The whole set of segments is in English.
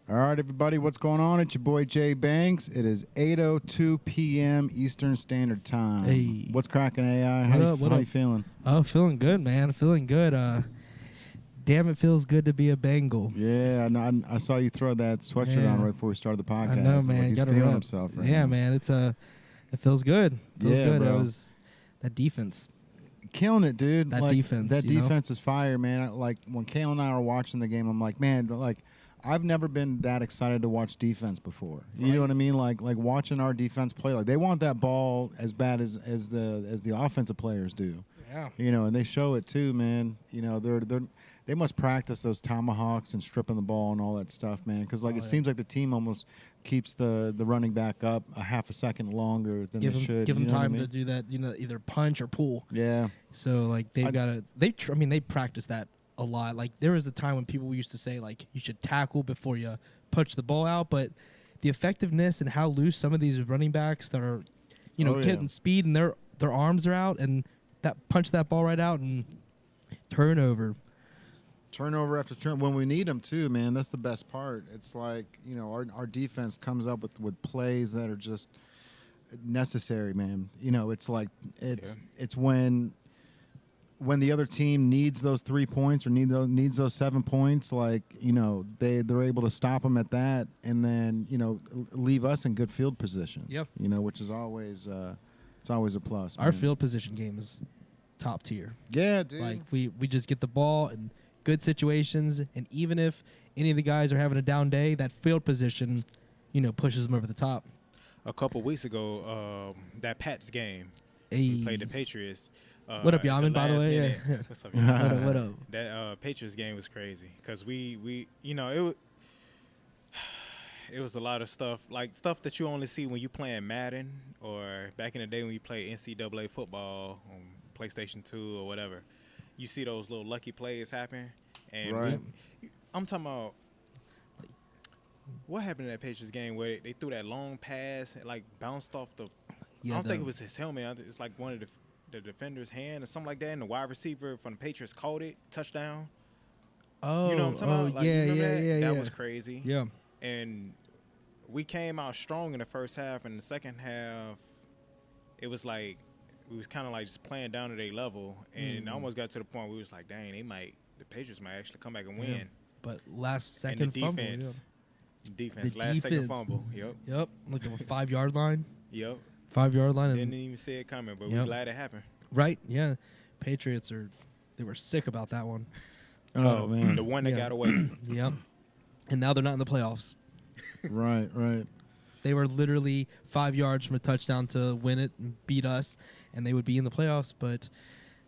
All right, everybody, what's going on? It's your boy Jay Banks. It is 8:02 p.m. Eastern Standard Time. Hey. What's cracking, AI? What How up? you feeling? Oh, feeling good, man. Feeling good. Damn, it feels good to be a Bengal. Yeah, I saw you throw that sweatshirt on right before we started the podcast. I know, man. Like he's Gotta feeling rep. himself right yeah, now. man. It feels good. Feels Yeah, good. bro. It was that defense. Killing it, dude. That like, defense, That you know? defense is fire, man. Like, when Kale and I were watching the game, I'm like, man, like, I've never been that excited to watch defense before. You know what I mean? Like watching our defense play. Like, they want that ball as bad as the offensive players do. Yeah. You know, and they show it too, man. You know, they must practice those tomahawks and stripping the ball and all that stuff, man. Because it seems like the team almost keeps the running back up a half a second longer than they should. Give them you know what I time mean? to do that. Either punch or pull. Yeah. So like they've got to. They practice that a lot. Like there was a time when people used to say like you should tackle before you punch the ball out, but the effectiveness and how loose some of these running backs that are, getting speed and their arms are out and that punch that ball right out and turnover after turn when we need them too, man. That's the best part. It's like, our defense comes up with plays that are just necessary, man. It's like it's when the other team needs those 3 points or needs those 7 points, like, they're able to stop them at that and then, leave us in good field position. Yep. Which is always it's always a plus. Our man. field position game is top tier. Yeah, dude. Like we just get the ball in good situations, and even if any of the guys are having a down day, that field position, pushes them over the top. A couple weeks ago, that Pats game, Hey. we played the Patriots. What up, Yaman, by the way? Minute. Yeah. What's up, Yaman? What up? That Patriots game was crazy because it was a lot of stuff, like stuff that you only see when you playing Madden or back in the day when you play NCAA football on PlayStation 2 or whatever. You see those little lucky plays happen. And right. I'm talking about what happened in that Patriots game where they threw that long pass and like bounced off the I don't think it was his helmet. I think it's like one of the defender's hand or something like that, and the wide receiver from the Patriots caught it, touchdown. Oh, you know what I'm talking about? Like, yeah. That was crazy. Yeah. And we came out strong in the first half, and the second half, it was like we was kind of like just playing down to their level, and almost got to the point where we was like, dang, the Patriots might actually come back and win. Yeah. But last second and the fumble. defense, The last second defense. fumble. Yep. Yep. Like a 5-yard line. Yep. 5-yard line. Didn't even see it coming, but we're glad it happened. Right. Yeah. Patriots they were sick about that one. Oh, man. The one that got away. Yep. And now they're not in the playoffs. Right. They were literally 5 yards from a touchdown to win it and beat us, and they would be in the playoffs. But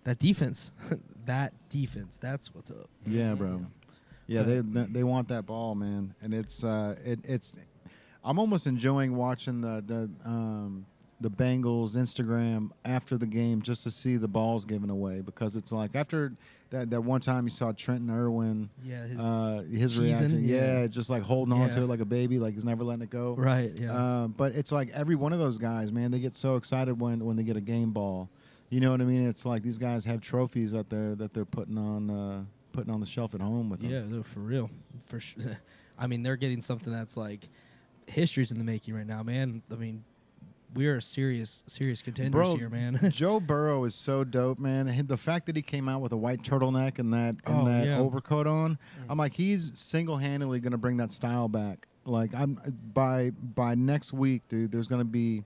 that defense, that's what's up. Yeah, bro. Yeah, they want that ball, man, and it's I'm almost enjoying watching the Bengals Instagram after the game just to see the balls given away, because it's like after that one time you saw Trenton Irwin, his reaction, just like holding on to it like a baby, like he's never letting it go. Right. Yeah. But it's like every one of those guys, man, they get so excited when they get a game ball. You know what I mean? It's like these guys have trophies that they're putting on the shelf at home with them. Yeah, no, for real, for sure. I mean, they're getting something that's like history's in the making right now, man. I mean, we are serious contenders here, man. Joe Burrow is so dope, man. The fact that he came out with a white turtleneck and that overcoat on, I'm like, he's single-handedly going to bring that style back. Like, by next week, dude, you're going to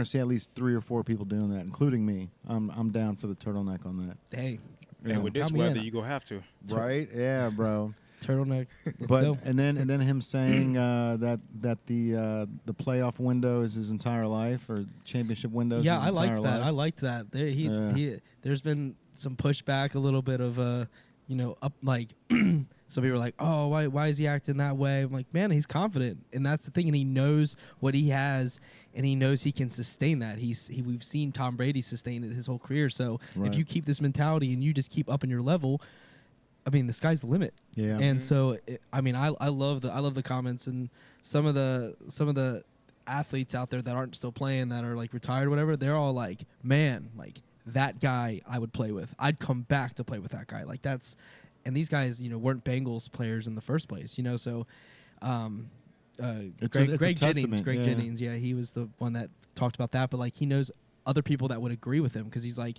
see at least 3 or 4 people doing that, including me. I'm down for the turtleneck on that. Hey. And with this weather, you gonna have to. Right? Yeah, bro. Turtleneck. Let's go. And then him saying that the playoff window is his entire life, or championship window. Yeah, is his entire life. I liked that. There's been some pushback, a little bit of up like some people are like, oh, why is he acting that way? I'm like, man, he's confident, and that's the thing, and he knows what he has, and he knows he can sustain that. We've seen Tom Brady sustain it his whole career. So if you keep this mentality and you just keep upping your level, I mean, the sky's the limit. Yeah. And so, I love the comments, and some of the athletes out there that aren't still playing, that are like retired or whatever. They're all like, man, like that guy I would play with. I'd come back to play with that guy. Like that's, and these guys, weren't Bengals players in the first place, So Greg Jennings. testament, Greg yeah. Jennings, yeah, he was the one that talked about that. But like, he knows other people that would agree with him because he's like,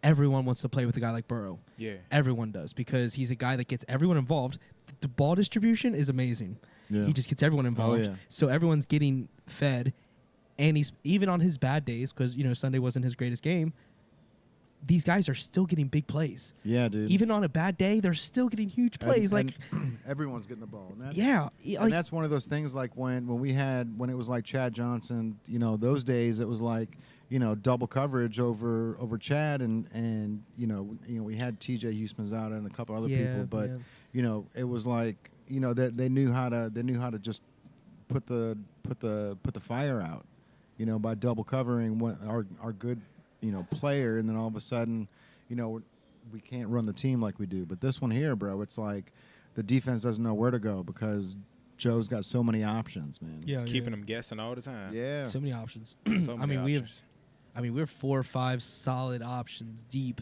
everyone wants to play with a guy like Burrow. Yeah. Everyone does because he's a guy that gets everyone involved. The ball distribution is amazing. Yeah. He just gets everyone involved. yeah. So everyone's getting fed, and he's even on his bad days because Sunday wasn't his greatest game. These guys are still getting big plays. Yeah, dude. Even on a bad day, they're still getting huge plays. And everyone's getting the ball. And that's, yeah, and that's one of those things like when it was like Chad Johnson, those days it was like, double coverage over Chad and we had TJ Huseman's out and a couple other people, but it was like, that they knew how to just put the fire out, by double covering our good player, and then all of a sudden, we can't run the team like we do. But this one here, bro, it's like the defense doesn't know where to go because Joe's got so many options, man. Yeah, Keeping them guessing all the time. Yeah. so many options. So many options. we're 4 or 5 solid options deep,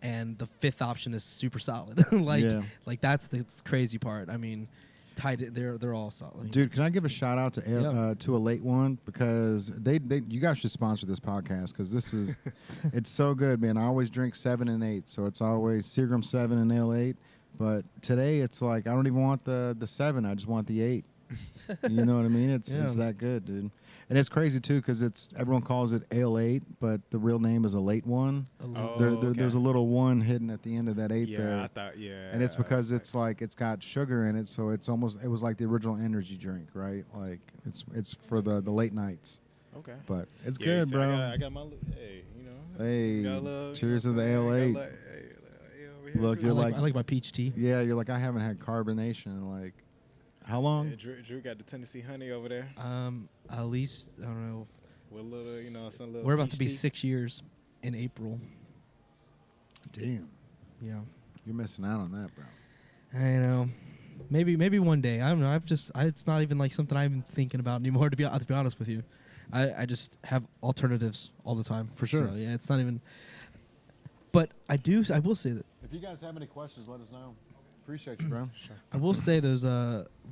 and the 5th option is super solid. Like that's the crazy part. I mean, tight. They're all solid. Dude, can I give a shout out to a late one because you guys should sponsor this podcast because this is it's so good, man. I always drink 7 and 8, so it's always Seagram 7 and Ale 8. But today it's like I don't even want the 7, I just want the 8. You know what I mean? It's that good, dude. And it's crazy too because everyone calls it Ale 8, but the real name is a late one. There's a little 1 hidden at the end of that 8 there. Yeah, I thought, yeah. And it's because it's got sugar in it, so it was like the original energy drink, right? Like it's for the late nights. Okay. But it's good, bro. I got my Cheers to the Ale 8. Look, you're I like my peach tea. Yeah, you're like I haven't had carbonation in like how long? Yeah, Drew got the Tennessee honey over there. At least I don't know. With a little, some little. We're about to be peach tea. 6 years in April. Damn. Yeah. You're missing out on that, bro. I know. Maybe one day. I don't know. It's not even like something I'm thinking about anymore. To be honest with you, I just have alternatives all the time. For sure. So, yeah, it's not even. But I will say that. If you guys have any questions, let us know. Appreciate you, bro. Sure. I will say those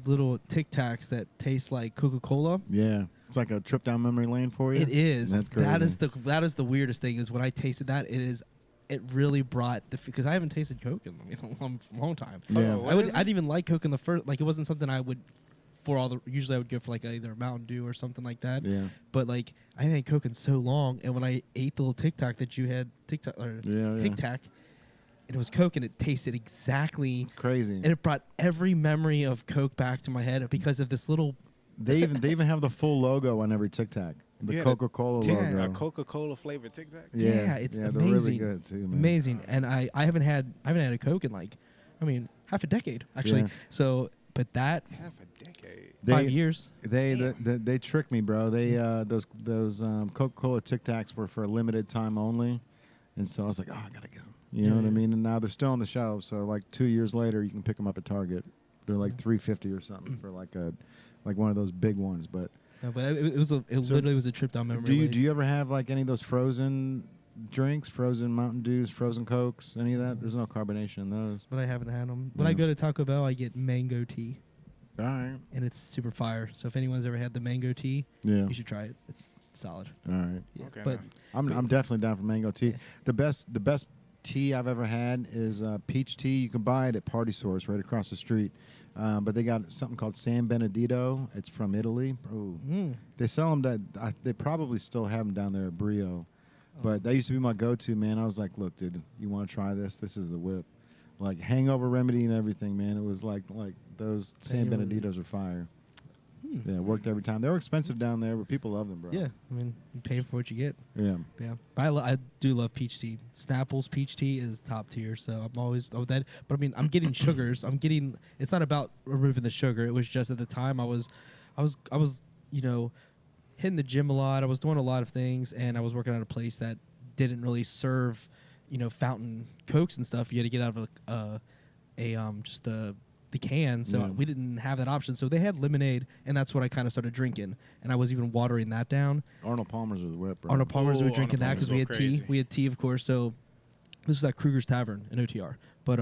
little Tic Tacs that taste like Coca-Cola. Yeah, it's like a trip down memory lane for you. It is. That's crazy. That is the weirdest thing is when I tasted that. It really brought because I haven't tasted Coke in a long time. Yeah. Oh, I didn't even like Coke in the first. Like it wasn't something I would. Usually I would go for like either Mountain Dew or something like that. Yeah. But like I hadn't had Coke in so long, and when I ate the little Tic Tac that you had Tic Tac, and it was Coke, and it tasted exactly. It's crazy. And it brought every memory of Coke back to my head because of this little. They even have the full logo on every Tic Tac. The Coca-Cola logo. A Coca-Cola flavored Tic Tac. Yeah, it's amazing. They're really good too, man. Amazing, and I haven't had a Coke in half a decade actually. Yeah. So, but that Half a decade. 5 years. They tricked me, bro. They those Coca-Cola Tic Tacs were for a limited time only, and so I was like, oh, I gotta go. You know what I mean? And now they're still on the shelves. So like 2 years later, you can pick them up at Target. They're like $3.50 or something for like one of those big ones. But no, but it literally was a trip down memory lane. Do you ever have like any of those frozen drinks, frozen Mountain Dews, frozen Cokes, any of that? There's no carbonation in those. But I haven't had them. When I go to Taco Bell, I get mango tea. All right. And it's super fire. So if anyone's ever had the mango tea, you should try it. It's solid. All right. Yeah. Okay, But I'm definitely down for mango tea. Yeah. The best tea I've ever had is peach tea. You can buy it at Party Source right across the street. But they got something called San Benedito. It's from Italy. Oh, they sell them. They probably still have them down there at Brio. But that used to be my go-to, man. I was like, look, dude, you want to try this? This is the whip. Like hangover remedy and everything, man. It was like those San Beneditos are fire. Yeah, it worked every time. They were expensive down there, but people love them, bro. Yeah, I mean, you pay for what you get. Yeah. Yeah. But I do love peach tea. Snapple's peach tea is top tier, so I'm always with that. But I mean, I'm getting sugars. It's not about removing the sugar. It was just at the time I was hitting the gym a lot. I was doing a lot of things, and I was working at a place that didn't really serve, fountain Cokes and stuff. You had to get out of just the can, so we didn't have that option. So they had lemonade, and that's what I kind of started drinking. And I was even watering that down. Arnold Palmer's was the whip, bro. Arnold Palmer's were drinking that Palmer's because we had crazy. tea. We had tea, of course. So this was at Kruger's Tavern in OTR. But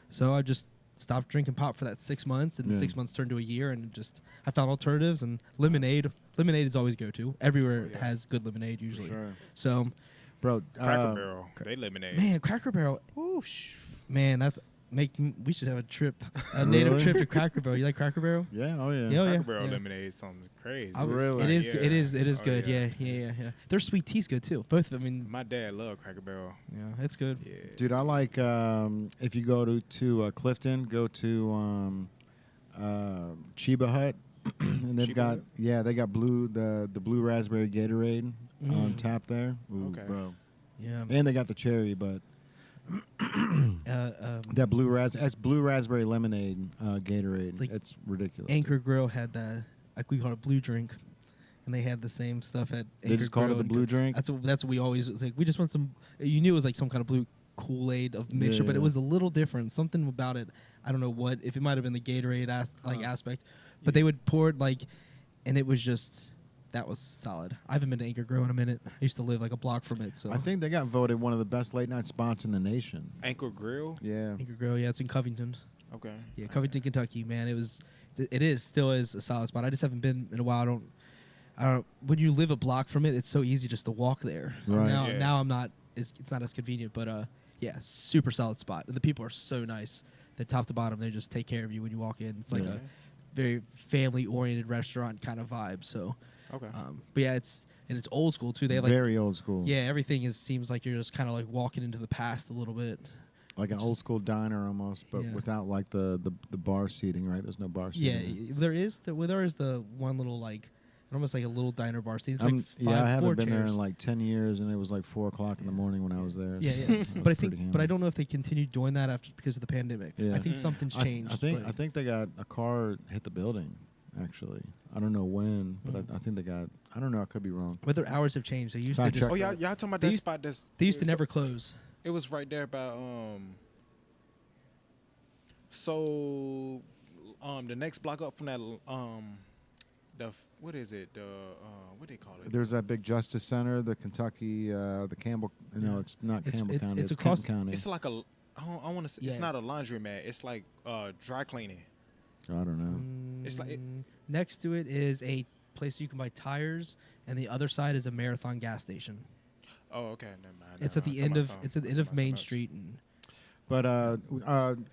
so I just stopped drinking pop for that 6 months, and the Yeah. 6 months turned to a year, and I found alternatives, and lemonade is always go-to. Everywhere Oh, yeah. has good lemonade usually. Sure. So, Bro, Cracker Barrel, they lemonade. man, Cracker Barrel, Whoosh. man, we should have a trip, a native Really? trip to Cracker Barrel. You like Cracker Barrel? Yeah, oh yeah. Yeah. Cracker Barrel yeah. lemonade sounds crazy. Really? It is. Yeah. It is Oh, good. Yeah. Their sweet tea's good too. Both. I mean, My dad loved Cracker Barrel. yeah, it's good. Yeah. Dude, I like if you go to Clifton, go to Chiba Hut, and they've Chiba got Hut? they got the blue raspberry Gatorade on Mm. tap there. Ooh, Okay. bro. Yeah. And they got the cherry, but that blue raspberry lemonade Gatorade. Like, It's ridiculous. Anchor Grill had that, like we call it blue drink, and they had the same stuff at. They Anchor just called it Grill the and blue drink. That's what we always was like. We just want some. You knew it was like some kind of blue Kool-Aid of mixture, but it Yeah. was a little different. Something about it. I don't know what. If it might have been the Gatorade aspect, but Yeah. they would pour it like, and it was just. That was solid. I haven't been to Anchor Grill in a minute. I used to live like a block from it. So I think they got voted one of the best late night spots in the nation. Anchor Grill. Yeah. Anchor Grill, yeah, it's in Covington. Okay. Yeah, Covington, Kentucky, man. It still is a solid spot. I just haven't been in a while. I don't. When you live a block from it, it's so easy just to walk there. Right. Yeah. Now I'm not. It's not as convenient, but yeah, super solid spot. And the people are so nice. They're top to bottom. They just take care of you when you walk in. It's like Yeah. a very family oriented restaurant kind of vibe. So, Okay. but yeah, it's old school too. They have like Very old school. yeah, everything seems like you're just kind of like walking into the past a little bit. Like an Which old is- school diner almost, but Yeah. without like the bar seating, right? There's no bar Yeah, seating. there is the one little like almost like a little diner bar scene. It's like I haven't four been there chairs. in like 10 years, and it was like 4:00 in the morning when I was there. Yeah, so yeah. it but I was think, pretty but I handy. don't know if they continued doing that after because of the pandemic. Yeah. I think Mm. something's changed. I think they got a car hit the building. Actually, I don't know when, but I think they got. I don't know. I could be wrong. but their hours have changed. They used to Fact just check. Oh, y'all talking about They that used- spot? That's they used to so- never close. It was right there by So, the next block up from that what is it? What do they call it? There's that big Justice Center, the Kentucky, the Campbell. No, it's not Campbell County. it's It's across- Kenton County. It's like a. I want to say Yeah. it's not a laundromat. It's like dry cleaning. I don't know. It's like- Next to it is a place you can buy tires, and the other side is a Marathon gas station. Oh, okay, never mind. It's at the end of Main Street. And But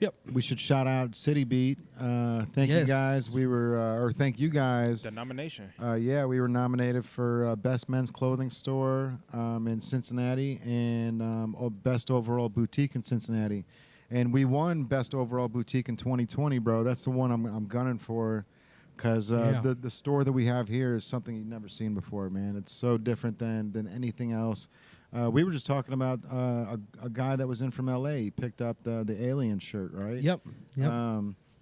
Yep. we should shout out City Beat. Thank you Yes. guys. We were, or thank you guys. The nomination. Yeah, we were nominated for Best Men's Clothing Store in Cincinnati and Best Overall Boutique in Cincinnati. And we won Best Overall Boutique in 2020, bro. That's the one I'm gunning for because Yeah. the store that we have here is something you've never seen before, man. It's so different than anything else. We were just talking about a guy that was in from L.A. He picked up the Alien shirt, right? Yep.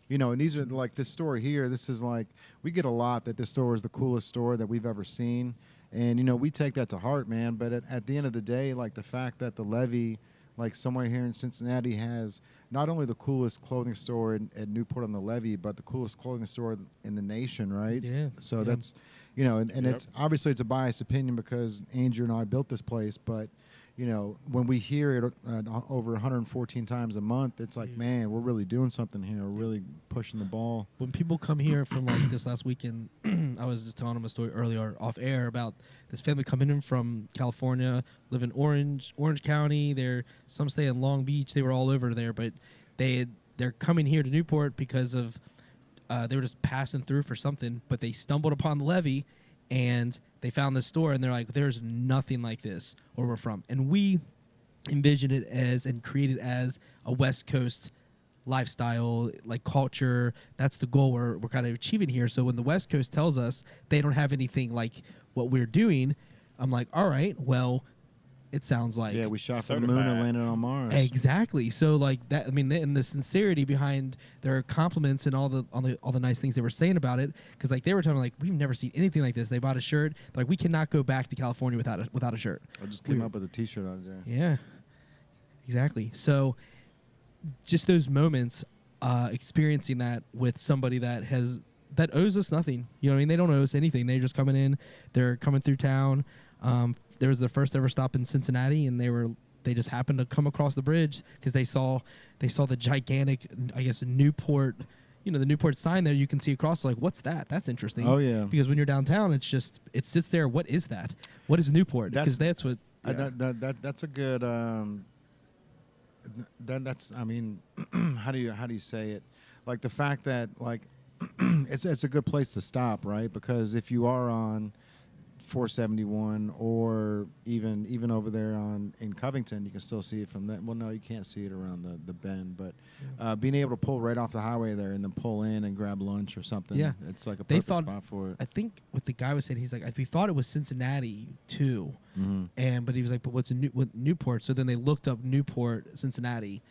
You know, and these are like this store here. This is like we get a lot that this store is the coolest store that we've ever seen, and you know we take that to heart, man. But at the end of the day, like the fact that the Levy, like somewhere here in Cincinnati, has not only the coolest clothing store at Newport on the Levee, but the coolest clothing store in the nation, right? Yeah. So Yeah. that's, you know, and Yep. it's obviously it's a biased opinion because Andrew and I built this place, but you know, when we hear it over 114 times a month, it's like, Yeah. man, we're really doing something here. We're really pushing the ball. When people come here from like this last weekend, I was just telling them a story earlier off air about this family coming in from California, live in Orange County. Some stay in Long Beach. They were all over there, but they're coming here to Newport because of they were just passing through for something, but they stumbled upon the Levee and they found this store and they're like, there's nothing like this where we're from. And we envisioned it as and created as a West Coast lifestyle, like culture. That's the goal we're kind of achieving here. So when the West Coast tells us they don't have anything like what we're doing, I'm like, all right, well, it sounds like Yeah, we shot for the moon and certified. landed on Mars. exactly. So like that, I mean, and the sincerity behind their compliments and all the nice things they were saying about it, because like they were telling me like we've never seen anything like this. They bought a shirt. Like we cannot go back to California without a shirt. I just came we- up with a T-shirt out there. Yeah, exactly. So just those moments, experiencing that with somebody that owes us nothing. You know what I mean? They don't owe us anything. They're just coming in. They're coming through town. There was their first ever stop in Cincinnati, and they were they just happened to come across the bridge because they saw the gigantic, I guess, Newport. You know, the Newport sign there, you can see across, like, what's that? That's interesting. Oh, yeah. Because when you're downtown, it sits there. What is that? What is Newport? Because that's what. Yeah. That's a good. That's. I mean, how do you say it? Like the fact that like it's a good place to stop, right? Because if you are on 471 or even over there in Covington, you can still see it from that. Well, no, you can't see it around the bend, but being able to pull right off the highway there and then pull in and grab lunch or something, it's like a perfect spot for it. I think what the guy was saying, he's like, we thought it was Cincinnati too, but he was like, but what's Newport? So then they looked up Newport, Cincinnati,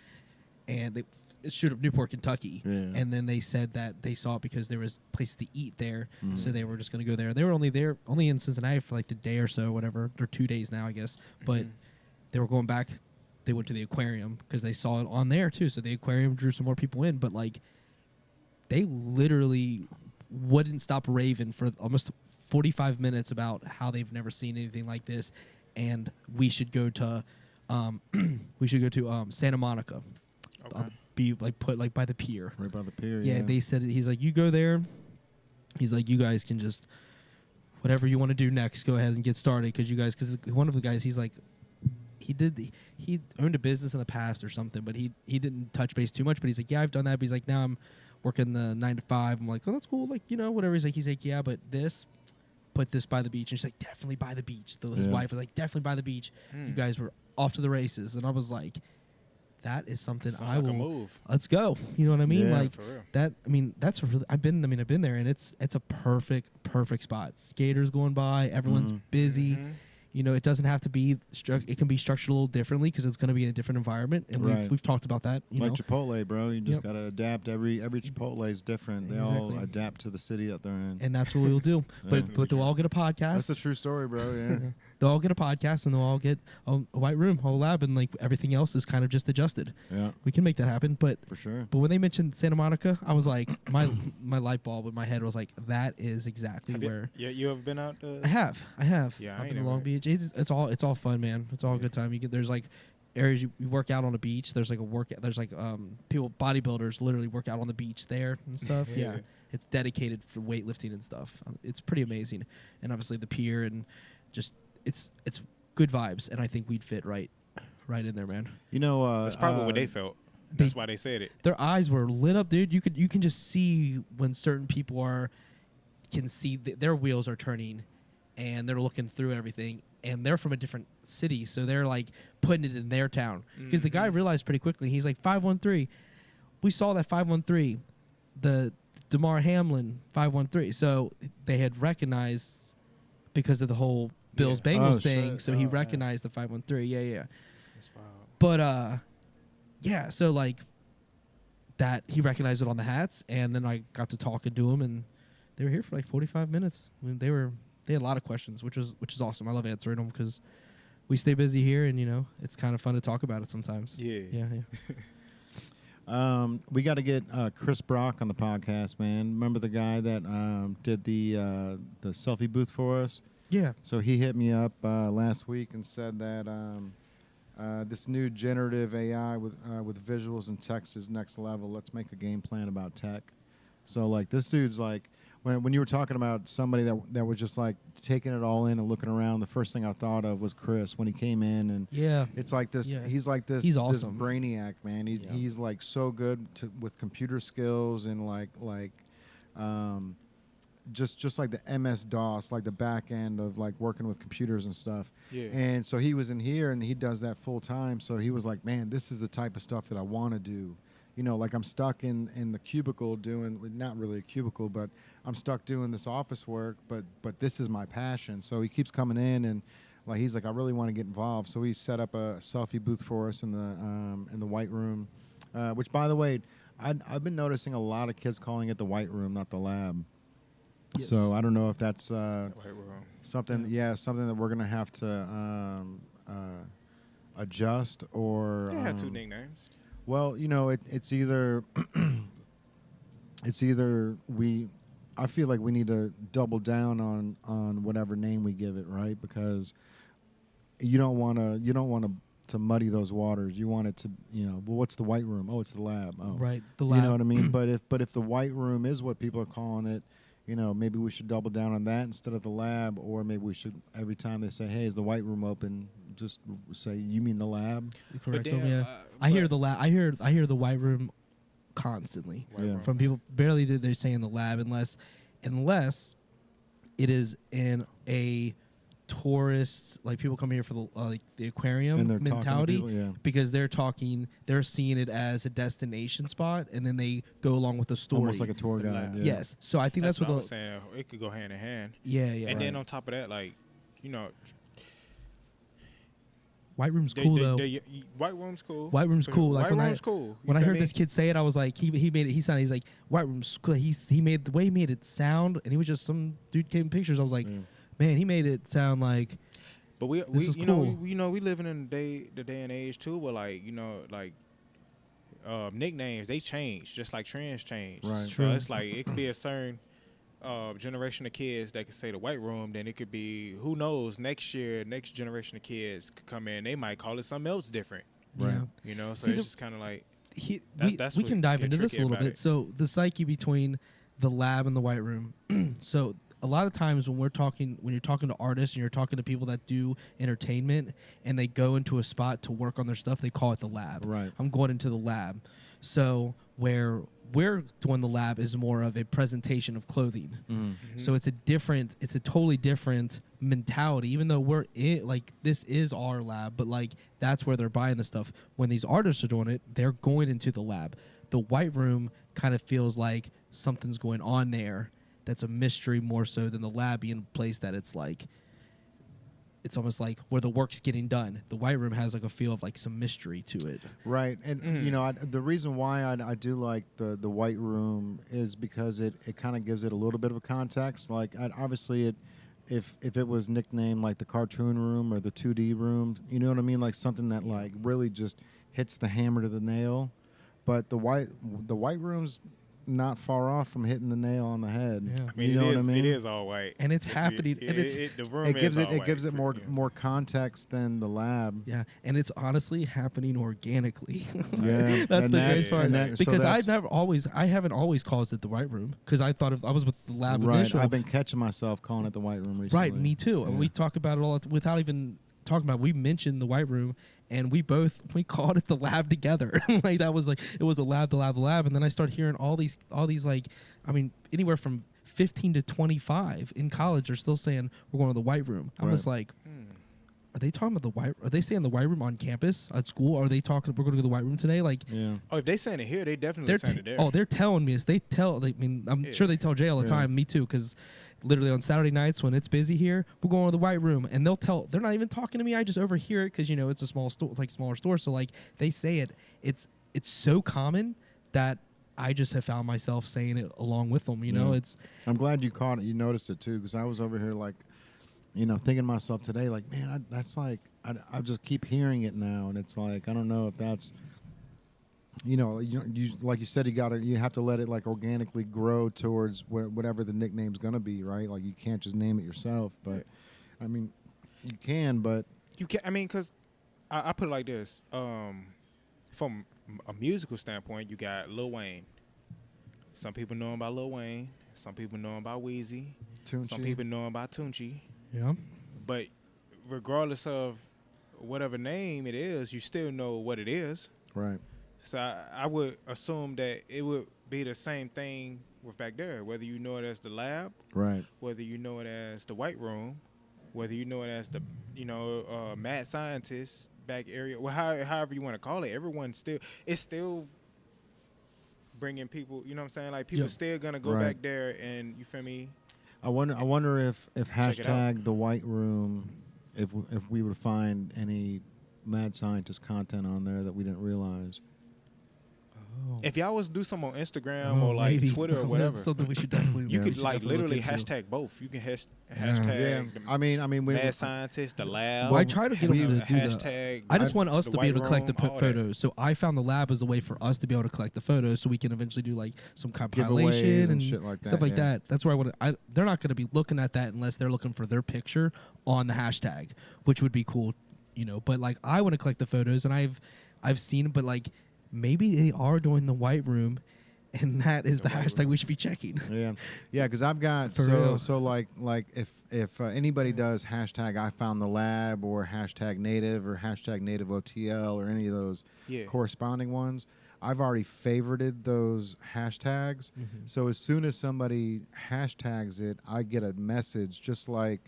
and they showed up Newport, Kentucky, and then they said that they saw it because there was places to eat there, so they were just going to go there. They were only in Cincinnati for like the day or so, whatever. They're 2 days now, I guess, but they were going back. They went to the aquarium because they saw it on there too. So the aquarium drew some more people in, but like they literally wouldn't stop raving for almost 45 minutes about how they've never seen anything like this, and we should go to Santa Monica. Okay. Be like put like by the pier. Right by the pier. Yeah, they said he's like, you go there. He's like, you guys can just whatever you want to do next, go ahead and get started because one of the guys, he's like, he owned a business in the past or something, but he didn't touch base too much. But he's like, yeah, I've done that. But he's like, now I'm working the 9 to 5. I'm like, oh, that's cool. Like, you know, whatever. He's like, yeah, but put this by the beach. And she's like, definitely by the beach. His wife was like, definitely by the beach. You guys were off to the races, and I was like, that is something I will move. Let's go. You know what I mean? Yeah, like for real. that. I mean, that's a really. I've been there, and it's a perfect spot. Skaters going by. Everyone's busy. You know, it doesn't have to be. It can be structured a little differently because it's going to be in a different environment, and we've talked about that. You like know, Chipotle, bro. You just gotta adapt. Every Chipotle is different. They all adapt to the city that they're in, and that's what we'll do. But they'll all get a podcast. That's a true story, bro. Yeah. They'll all get a podcast, and they'll all get a white room, whole lab, and like everything else is kind of just adjusted. Yeah, we can make that happen. But for sure. But when they mentioned Santa Monica, I was like, my light bulb in my head was like, that is exactly where. You ever been out? I have. Yeah, I've been to Long Beach. It's all fun, man. It's all a good time. There's like areas you work out on a beach. There's like people, bodybuilders, literally work out on the beach there and stuff. Yeah, it's dedicated for weightlifting and stuff. It's pretty amazing, and obviously the pier and just it's good vibes. And I think we'd fit right in there, man. You know, that's probably what they felt. That's why they said it. Their eyes were lit up, dude. You can just see when certain people can see their wheels are turning, and they're looking through everything. And they're from a different city, so they're like putting it in their town. Because the guy realized pretty quickly, he's like 513. We saw that 513, the Damar Hamlin 513. So they had recognized because of the whole Bills Bengals thing. Shit. So he recognized the 513. Yeah. That's wild. But yeah. So like that, he recognized it on the hats, and then I got to talking to him, and they were here for like 45 minutes. I mean, they had a lot of questions, which is awesome. I love answering them because we stay busy here, and you know it's kind of fun to talk about it sometimes. Yeah. We got to get Chris Brock on the podcast, man. Remember the guy that did the selfie booth for us? Yeah. So he hit me up last week and said that this new generative AI with visuals and text is next level. Let's make a game plan about tech. So like this dude's like. When you were talking about somebody that was just like taking it all in and looking around, the first thing I thought of was Chris when he came in, and it's like this. Yeah. He's like this. He's awesome. This brainiac, man. He's like so good with computer skills and just like the MS DOS, like the back end of like working with computers and stuff. Yeah. And so he was in here and he does that full time. So he was like, man, this is the type of stuff that I want to do. You know, like I'm stuck in the cubicle doing, not really a cubicle, but I'm stuck doing this office work, but this is my passion. So he keeps coming in and like he's like, I really want to get involved. So he set up a selfie booth for us in the white room, which by the way, I've been noticing a lot of kids calling it the white room, not the lab. Yes. So I don't know if that's something that we're gonna have to adjust or. They have two nicknames. Well, you know, it's either I feel like we need to double down on whatever name we give it, right? Because you don't want to to muddy those waters. You want it to, well, what's the white room? Oh, it's the lab. Oh, Right, the lab. You know what I mean? but if the white room is what people are calling it, maybe we should double down on that instead of the lab, or maybe we should, every time they say, "Hey, is the white room open?" just say, "You mean the lab?" Correct. then, Yeah. I hear the lab. I hear the white room constantly Yeah. from people. Barely they're saying the lab, unless it is in a tourists, like people come here for the aquarium And they're talking to mentality, people, yeah. because they're seeing it as a destination spot, and then they go along with the story, Almost like a tour The guide. lab. Yeah. Yes, so I think that's what I was saying. It could go hand in hand. yeah. And then Right. on top of that, like, White room's cool though. White room's cool. White room's cool. Like White room's cool. When I feel heard me? this kid say it, I was like, he made it. He's like, white room's cool. He made the way he made it sound, and he was just some dude came pictures. I was like, man, he made it sound like. But we is you cool. know we living in the day and age too, where nicknames, they change just like trends change. Right. So True. it's like it could be a certain generation of kids that could say the white room, then it could be, who knows, next generation of kids could come in, they might call it something else different. Right. Yeah. So See, it's just kind of like that's we what can dive get into this a tricky little about bit. it. So the psyche between the lab and the white room. So a lot of times when you're talking to artists and you're talking to people that do entertainment and they go into a spot to work on their stuff, they call it the lab. Right. I'm going into the lab. So where we're doing the lab is more of a presentation of clothing. So it's a totally different mentality, even though we're in, like, this is our lab, but like that's where they're buying the stuff. When these artists are doing it, they're going into the lab. The white room kind of feels like something's going on there that's a mystery, more so than the lab being a place that it's like, it's almost like where the work's getting done. The white room has like a feel of like some mystery to it. Right, and the reason why I do like the white room is because it kind of gives it a little bit of a context. Like, obviously, if it was nicknamed like the cartoon room or the 2D room, you know what I mean, like something that like really just hits the hammer to the nail. But the white room's not far off from hitting the nail on the head. Yeah. I mean, you know what I mean? It is all white, And it's happening. And the room It gives is all it white gives it for- more yeah. more context than the lab. Yeah, and it's honestly happening organically. Yeah, That's and the that- great part. and that- so Because that's- I haven't always called it the white room, because I thought I was with the lab Right, initially. I've been catching myself calling it the white room recently. Right, me too. And Yeah. we talk about it all without even talking about it. We mentioned the white room, and we called it the lab together. Like, that was like, it was a lab, the lab. And then I started hearing all these like, I mean, anywhere from 15 to 25 in college are still saying we're going to the white room. I'm Right. just like, are they talking about the white? Are they saying the white room on campus at school? Are they talking we're going to go to the white room today? Like, Yeah. Oh, if they saying it here, they definitely saying it there. they're telling me. I'm sure they tell Jay all the Yeah. time. Me too, because literally on Saturday nights when it's busy here, we're going to the white room, and they're not even talking to me. I just overhear it because it's a small store, it's like a smaller store. So like they say it. It's so common that I just have found myself saying it along with them. Yeah. It's I'm glad you caught it. You noticed it too, because I was over here like, thinking to myself today, like, man, that's like, I just keep hearing it now, and it's like, I don't know if that's, you like you said, you have to let it like organically grow towards whatever the nickname's gonna be, right? Like, you can't just name it yourself, but I mean, you can, but You can. I mean, because I put it like this. From a musical standpoint, you got Lil Wayne. Some people know him by Lil Wayne. Some people know him by Weezy. Some Tunchi. people know him by Tunchi. yeah. But regardless of whatever name it is, you still know what it is. Right. So I would assume that it would be the same thing with back there, whether you know it as the lab, Right. whether you know it as the white room, whether you know it as the mad scientist back area, well, however you want to call it. Everyone it's still bringing people. You know what I'm saying? Like, people Yeah. still gonna go Right. back there, and you feel me? I wonder if Check it out. hashtag the white room, if we would find any mad scientist content on there that we didn't realize. If y'all was do something on Instagram or like maybe. Twitter or whatever, That's something we should definitely. you we could should like definitely look literally into. hashtag both. You can hashtag Yeah. the I mean, we mad scientist, the lab. Well, I try to get them to do that. hashtag. I just want us to be able to collect the white room, all that. photos. So I found the lab as a way for us to be able to collect the photos, so we can eventually do like some Giveaways compilation and shit like stuff that, like yeah. that. That's where I want to. They're not going to be looking at that unless they're looking for their picture on the hashtag, which would be cool. you know. But like I want to collect the photos, and I've seen, but like maybe they are doing the white room, and that is the hashtag we should be checking. Yeah, because I've got For real. so like if anybody does hashtag I found the lab or hashtag native or hashtag native OTL or any of those corresponding ones, I've already favorited those hashtags. So as soon as somebody hashtags it, I get a message, just like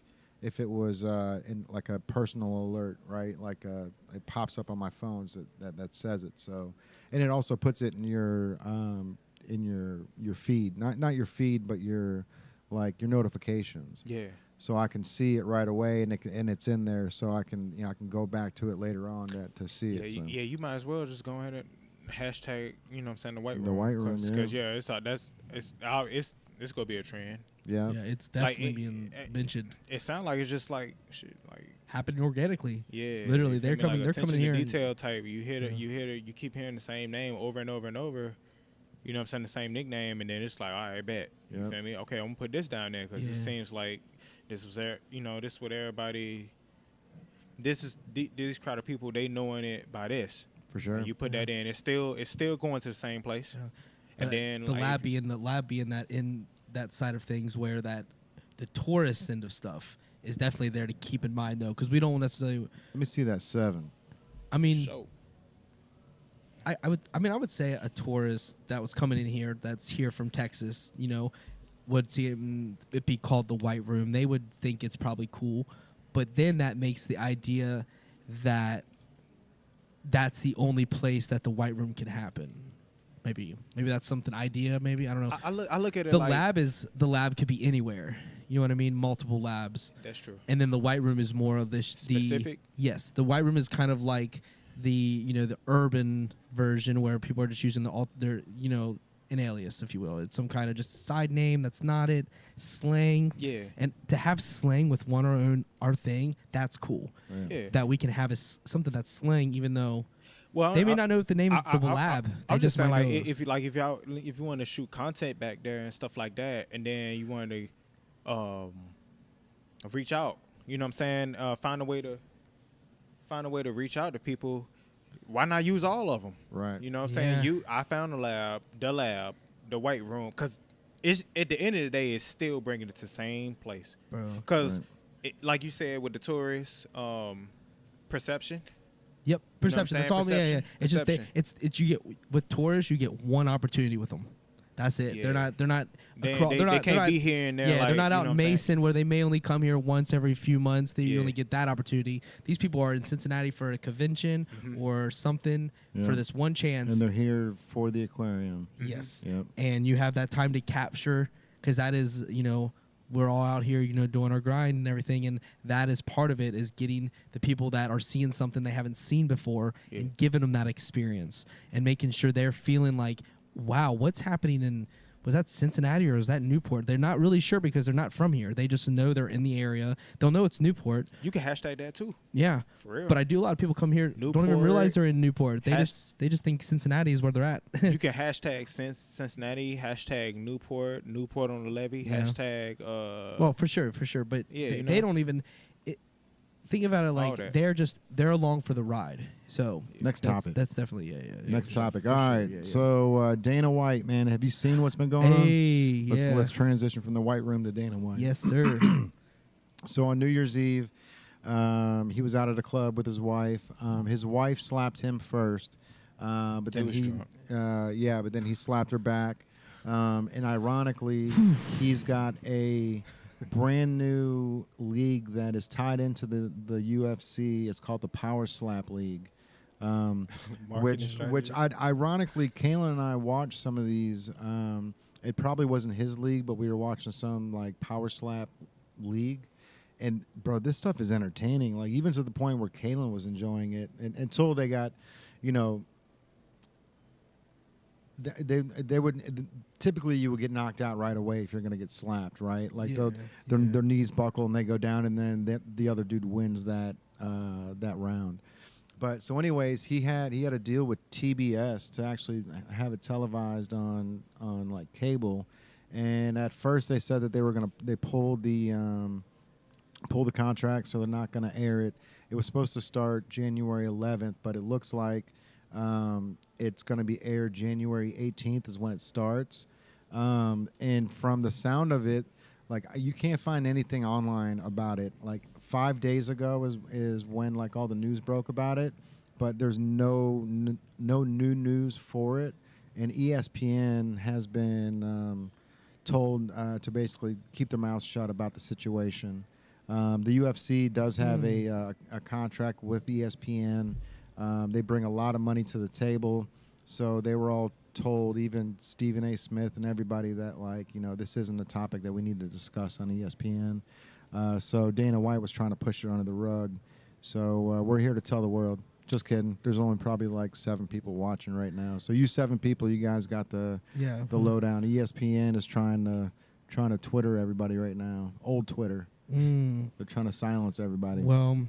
if it was in like a personal alert, right? Like it pops up on my phones that says it. So, and it also puts it in your feed, not your feed, but your notifications. Yeah. So I can see it right away, and it's in there, so I can I can go back to it later on to see it. So. Yeah, you might as well just go ahead and hashtag, you know what I'm saying, the white room. The white room, Because it's gonna be a trend. Yeah. Yeah, it's definitely being mentioned. It sounds like it's just like shit, like happening organically. yeah, literally, you they're feel me? coming. Like They're coming here. detail type. You you keep hearing the same name over and over and over. You know what I'm saying, the same nickname, and then it's like, all right, bet. You feel me? Okay, I'm gonna put this down there because it seems like this was there. You know, this is what everybody. This is these crowd of people. They knowing it by this. For sure. And you put that in, it's still going to the same place. Yeah. And then the lab being that in that side of things where that the tourist end of stuff is definitely there to keep in mind though, because we don't necessarily. Let me see that 7. I mean, so. I would say a tourist that was coming in here that's here from Texas, you know, would see it be called the White Room. They would think it's probably cool, but then that makes the idea that that's the only place that the White Room can happen. Maybe that's something idea. Maybe I don't know. I look at it. The like, lab could be anywhere. You know what I mean? Multiple labs. That's true. And then the White Room is more of this specific. Yes, the White Room is kind of like the urban version where people are just using their an alias, if you will. It's some kind of just side name that's not it. Slang. Yeah. And to have slang with our thing, that's cool. Right. Yeah. That we can have something that's slang, even though Well, they may not know the name of the lab. I'm just saying, might like, know. if you want to shoot content back there and stuff like that, and then you want to reach out, you know what I'm saying? Find a way to reach out to people. Why not use all of them? Right. You know what I'm saying? I found the lab, the White Room, because it's at the end of the day, it's still bringing it to the same place. Because, like you said, with the tourists, perception. Yep, perception. You know That's all. Yeah. It's perception. just it's you get with tourists, you get one opportunity with them. That's it. Yeah. They're not. They can't be here and there. Yeah, like, they're not out you know in what I'm Mason where they may only come here once every few months. You Yeah. only get that opportunity. These people are in Cincinnati for a convention or something for this one chance. And they're here for the aquarium. Yes. Yep. And you have that time to capture, because that is, we're all out here, doing our grind and everything, and that is part of it, is getting the people that are seeing something they haven't seen before and giving them that experience and making sure they're feeling like, wow, what's happening was that Cincinnati or was that Newport? They're not really sure because they're not from here. They just know they're in the area. They'll know it's Newport. You can hashtag that too. Yeah. For real. But I do a lot of people come here, don't even realize they're in Newport. They just think Cincinnati is where they're at. You can hashtag Cincinnati, hashtag Newport on the levee, hashtag. Well, for sure. But they don't even think about it like they're along for the ride. So next topic. That's definitely Next topic. For All sure. right. Yeah. So Dana White, man, have you seen what's been going on? Let's transition from the White Room to Dana White. Yes, sir. So on New Year's Eve, he was out at a club with his wife. His wife slapped him first, but then he slapped her back. And ironically, he's got a brand new league that is tied into the UFC. It's called the Power Slap League. Which ironically, Kalen and I watched some of these. It probably wasn't his league, but we were watching some like Power Slap League. And bro, this stuff is entertaining. Like even to the point where Kalen was enjoying it, and until they got, they would typically you would get knocked out right away if you're going to get slapped, right? Like their knees buckle and they go down, and then the other dude wins that round. But so anyways, he had a deal with TBS to actually have it televised on like cable, and at first they said that they pulled the contract, so they're not going to air it. It was supposed to start January 11th, but it looks like it's going to be aired January 18th is when it starts. And from the sound of it, like you can't find anything online about it. Like 5 days ago is when like all the news broke about it, but there's no new news for it. And ESPN has been told to basically keep their mouths shut about the situation. The UFC does have a contract with ESPN. They bring a lot of money to the table, so they were all told, even Stephen A. Smith and everybody, that like this isn't a topic that we need to discuss on ESPN. So Dana White was trying to push it under the rug. So we're here to tell the world. Just kidding. There's only probably like 7 people watching right now. So you 7 people, you guys got the lowdown. ESPN is trying to Twitter everybody right now. Old Twitter. They're trying to silence everybody. Well,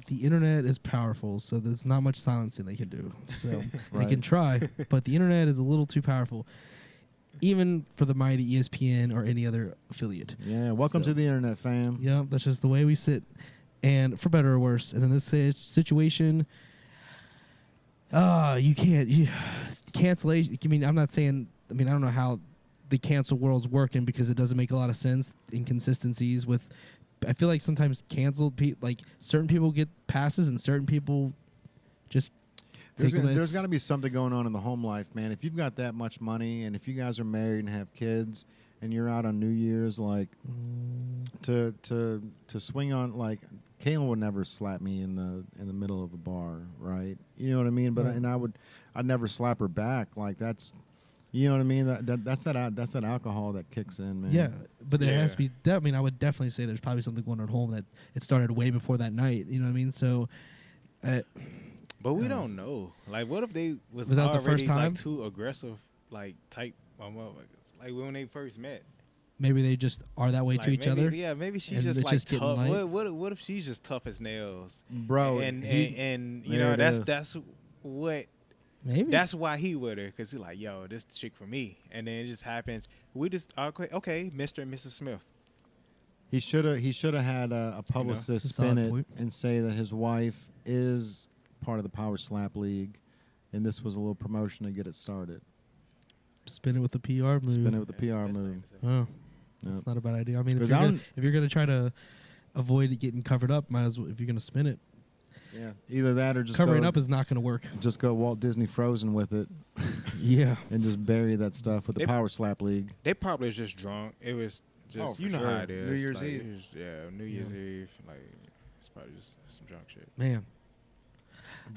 the internet is powerful, so there's not much silencing they can do. So they can try, but the internet is a little too powerful, even for the mighty ESPN or any other affiliate. Yeah, welcome to the internet, fam. Yeah, that's just the way we sit, and for better or worse. And in this situation, you can't cancellation. I mean, I'm not saying. I mean, I don't know how the cancel world's working because it doesn't make a lot of sense. Inconsistencies with. I feel like sometimes canceled like certain people get passes and certain people just. There's got to be something going on in the home life, man. If you've got that much money and if you guys are married and have kids and you're out on New Year's, like to swing on, like Kayla would never slap me in the middle of a bar, right? You know what I mean? But I'd never slap her back. Like that's. You know what I mean? That's that alcohol that kicks in, man. Yeah, but there has to be. I mean, I would definitely say there's probably something going on at home that it started way before that night. You know what I mean? So, but we don't know. Like, what if they was that already the first time? like too aggressive, like type motherfuckers, like when they first met? Maybe they just are that way like to each other. Yeah, maybe she's and just it's like just getting tough. light. What if she's just tough as nails, bro? And you know that's what. Maybe that's why he with her, because he's like, yo, this chick for me. And then it just happens. We just, okay, Mr. and Mrs. Smith. He should have had a publicist spin it and say that his wife is part of the Power Slap League, and this was a little promotion to get it started. Spin it with the PR move. Spin it with the PR move. Oh, that's not a bad idea. I mean, if you're gonna try to avoid it getting covered up, might as well, if you're gonna spin it. Yeah, either that or just covering up is not going to work. Just go Walt Disney Frozen with it. Yeah, and just bury that stuff with the Power Slap League. They probably was just drunk. It was just how it is. New Year's Eve. New Year's Eve. Like it's probably just some drunk shit. Man.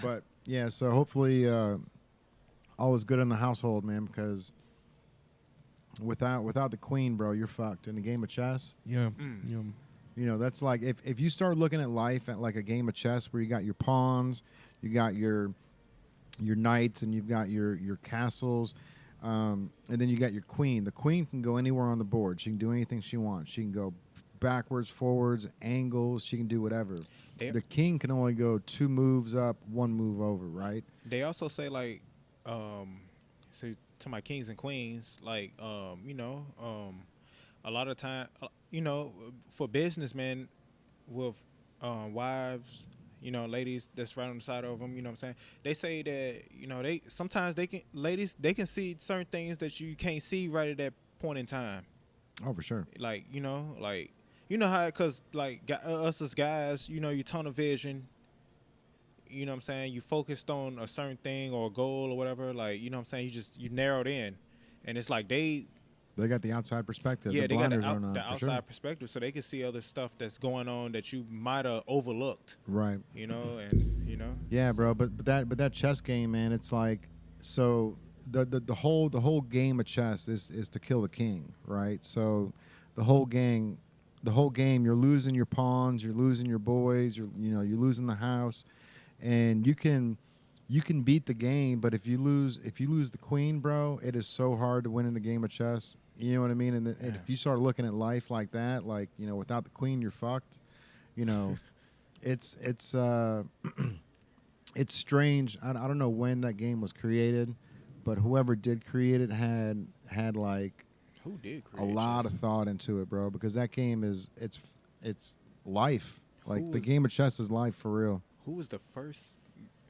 But yeah, so hopefully all is good in the household, man. Because without the queen, bro, you're fucked in a game of chess. Yeah. Mm. Yeah. You know, that's like if you start looking at life at like a game of chess where you got your pawns, you got your knights, and you've got your castles, and then you got your queen. The queen can go anywhere on the board. She can do anything she wants. She can go backwards, forwards, angles. She can do whatever. The king can only go 2 moves up, 1 move over, right? They also say like, so to my kings and queens, like, a lot of time, for businessmen with wives, ladies that's right on the side of them, you know what I'm saying? They say that, they sometimes ladies can see certain things that you can't see right at that point in time. Oh, for sure. Like, how, because like us as guys, you tunnel vision, you know what I'm saying? You focused on a certain thing or a goal or whatever, like, you know what I'm saying? You narrowed in, and it's like they got the outside perspective. Yeah, the they got the outside perspective, so they can see other stuff that's going on that you might have overlooked. Right. Yeah, bro. But that chess game, man, it's like so the whole game of chess is to kill the king, right? So the whole game, you're losing your pawns, you're losing your boys, you're losing the house, and you can beat the game, but if you lose the queen, bro, it is so hard to win in a game of chess. You know what I mean? And if you start looking at life like that, like, without the queen, you're fucked. It's it's strange. I don't know when that game was created, but whoever did create it had like who did create a lot of thought into it, bro, because that game it's life. Like Who the was- game of chess is life for real. Who was the first?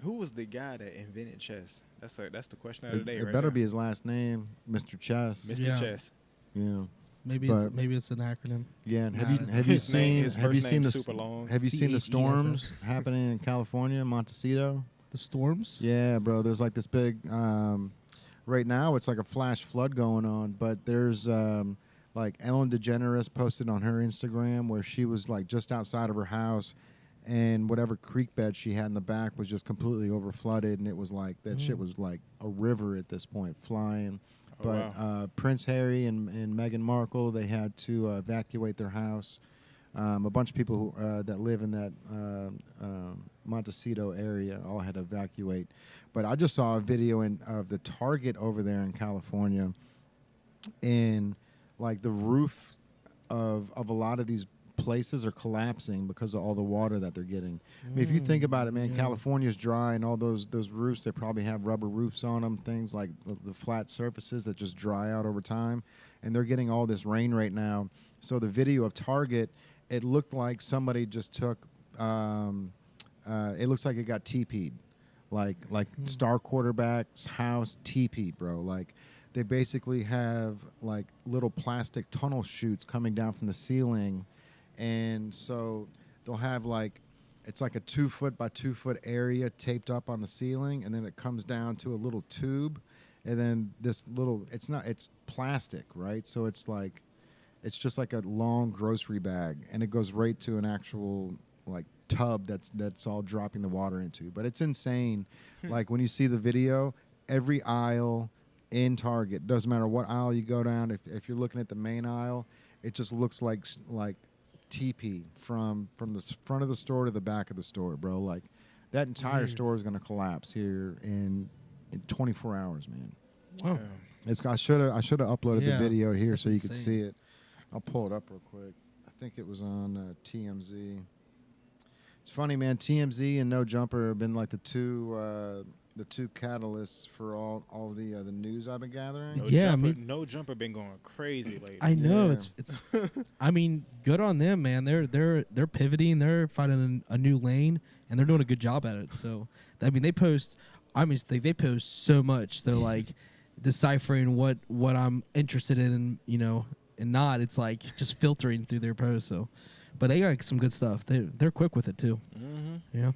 Who was the guy that invented chess? That's the question of the day, It right better there. be his last name, Mr. Chess. Mr. Yeah. Chess. Yeah. Maybe it's But- an acronym. Yeah, and have Nah, you that's- have you His name- seen his have you first seen name's the super long. have you seen the CHESS. storms happening in California, Montecito? The storms. Yeah, bro. There's like this big. Right now, it's like a flash flood going on, but there's like Ellen DeGeneres posted on her Instagram where she was like just outside of her house, and whatever creek bed she had in the back was just completely over flooded, and it was like that shit was like a river at this point, flying. Oh, But wow. Prince Harry and Meghan Markle, they had to evacuate their house. A bunch of people who, that live in that Montecito area all had to evacuate. But I just saw a video of the Target over there in California, and like the roof of a lot of these places are collapsing because of all the water that they're getting. I mean, if you think about it, man, yeah. California's dry, and all those roofs, they probably have rubber roofs on them, things like the flat surfaces that just dry out over time, and they're getting all this rain right now. So the video of Target, it looked like somebody just took, it looks like it got TP'd, like star quarterback's house TP'd, bro. Like they basically have like little plastic tunnel chutes coming down from the ceiling. And so they'll have like, it's like a 2 foot by 2 foot area taped up on the ceiling, and then it comes down to a little tube, and then this little, it's plastic, right? So it's like, it's just like a long grocery bag, and it goes right to an actual like tub that's all dropping the water into. But it's insane. Like when you see the video, every aisle in Target, doesn't matter what aisle you go down, if you're looking at the main aisle, it just looks like TP from the front of the store to the back of the store, bro. Like that entire store is going to collapse here in 24 hours, man. Oh. Yeah. I should have uploaded Yeah, the video here that's so you could insane. see it. I'll pull it up real quick. I think it was on TMZ. It's funny, man. TMZ and No Jumper have been like the two catalysts for all the news I've been gathering. No Yeah, I jumper, mean- no jumper been going crazy lately. I know Yeah. it's. I mean, good on them, man. They're pivoting. They're finding a new lane, and they're doing a good job at it. So, I mean, they post. I mean, they post so much. So, like, deciphering what I'm interested in, and not. It's like just filtering through their posts. So, but they got some good stuff. They're quick with it too. Mm-hmm. Yeah.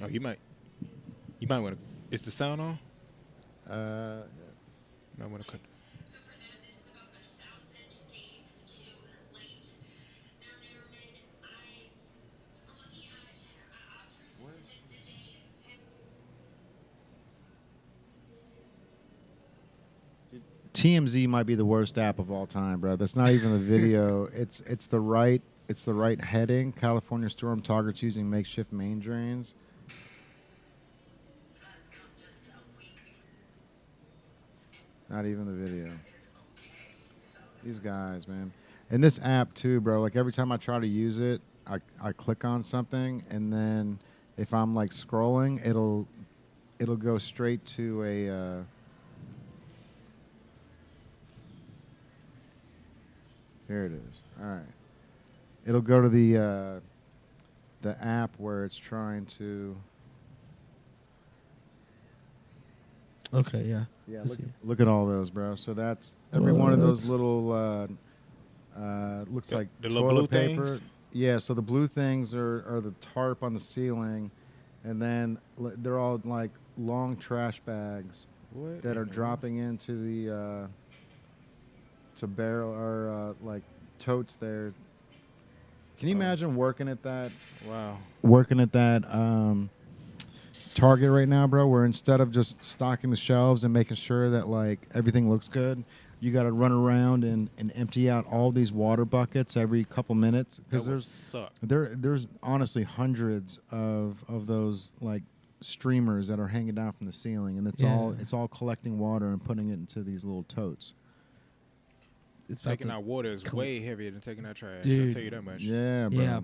Oh, you might want to. Is the sound on? You might want to cut. So for them, this is about 1,000 days too late. Now, Nerman, I'm looking at the day of TMZ might be the worst app of all time, bro. That's not even a video. It's the right heading. California storm targets using makeshift main drains. has come just a week before Not even the video. is okay. So These guys, man. And this app too, bro. Like every time I try to use it, I click on something, and then if I'm like scrolling, it'll go straight to a. Here it is. All right. It'll go to the app where it's trying to. Okay. Yeah. Yeah, I see. look at all those, bro. So that's every one of those What? little looks The- like the little toilet blue paper. things? Yeah, so the blue things are the tarp on the ceiling, and then they're all like long trash bags What? that are dropping into the to barrel or like totes there. Can you Oh. imagine working at that Wow. Target right now, bro, where instead of just stocking the shelves and making sure that like everything looks good, you got to run around and empty out all these water buckets every couple minutes because That would suck. there's honestly hundreds of those like streamers that are hanging down from the ceiling, and it's Yeah. all collecting water and putting it into these little totes. it's about Taking to, out water is way heavier than taking out trash. Dude. I'll tell you that much. Yeah, bro. yeah.